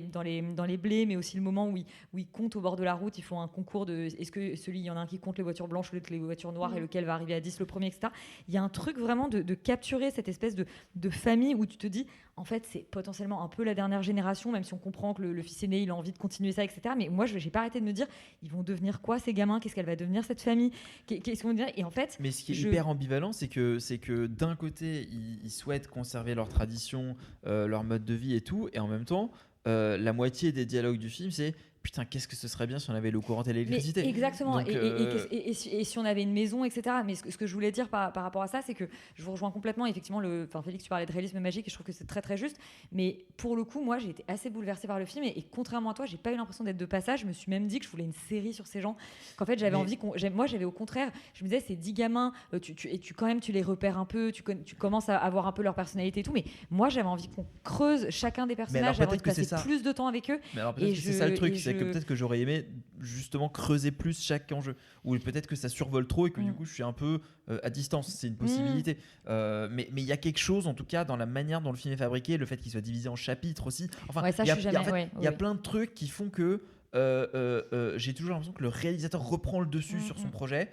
blés, mais aussi le moment où ils comptent au bord de la route, ils font un concours de est-ce que il y en a un qui compte les voitures blanches ou les voitures noires et lequel va arriver à 10 le premier, etc. Il y a un truc vraiment de capturer cette espèce de famille où tu te dis en fait c'est potentiellement un peu la dernière génération, même si on comprend que le fils aîné il a envie de continuer ça, etc. Mais moi j'ai pas arrêté de me dire ils vont devenir quoi ces gamins, qu'est-ce qu'elle va devenir cette famille, qu'est-ce qu'on va dire. Et en fait, mais ce qui est hyper ambivalent, c'est que d'un côté ils souhaitent conserver leur tradition, leur mode de vie et tout, et en même temps la moitié des dialogues du film c'est putain, qu'est-ce que ce serait bien si on avait l'eau courante et l'électricité. Mais exactement. Donc, Et si on avait une maison, etc. Mais ce que je voulais dire par rapport à ça, c'est que je vous rejoins complètement. Effectivement, Félix, tu parlais de réalisme magique et je trouve que c'est très très juste. Mais pour le coup, moi, j'ai été assez bouleversée par le film et contrairement à toi, j'ai pas eu l'impression d'être de passage. Je me suis même dit que je voulais une série sur ces gens. Qu'en fait, j'avais envie moi, j'avais au contraire, je me disais, ces 10 gamins, tu les repères un peu, tu commences à avoir un peu leur personnalité et tout. Mais moi, j'avais envie qu'on creuse chacun des personnages, j'avais envie de passer plus de temps avec eux. Mais alors peut-être que c'est ça le truc, c'est que peut-être que j'aurais aimé justement creuser plus chaque enjeu, ou peut-être que ça survole trop et que du coup je suis un peu à distance, c'est une possibilité. Mais il y a quelque chose en tout cas dans la manière dont le film est fabriqué, le fait qu'il soit divisé en chapitres aussi. Enfin, il y a plein de trucs qui font que j'ai toujours l'impression que le réalisateur reprend le dessus sur son projet.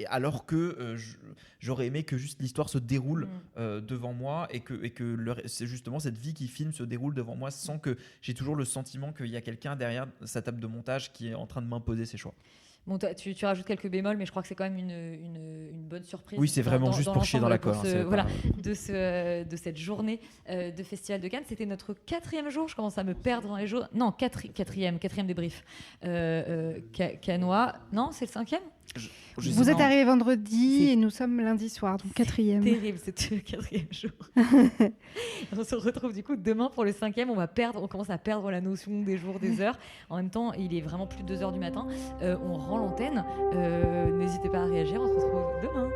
Alors que j'aurais aimé que juste l'histoire se déroule devant moi et que c'est justement cette vie qui filme se déroule devant moi sans que j'ai toujours le sentiment qu'il y a quelqu'un derrière sa table de montage qui est en train de m'imposer ses choix. Bon, tu rajoutes quelques bémols, mais je crois que c'est quand même une bonne surprise. Oui, c'est vraiment juste pour chier dans la colle. De cette journée de Festival de Cannes. C'était notre 4e jour. Je commence à me perdre dans les jours. Non, quatrième débrief. Cannois. Non, c'est le 5e. Vous êtes arrivé vendredi et nous sommes lundi soir, donc 4e. Terrible, c'est le 4e jour. On se retrouve du coup demain pour le 5e. On commence à perdre la notion des jours, des heures. En même temps, il est vraiment plus de 2h du matin. On rend l'antenne. N'hésitez pas à réagir. On se retrouve demain.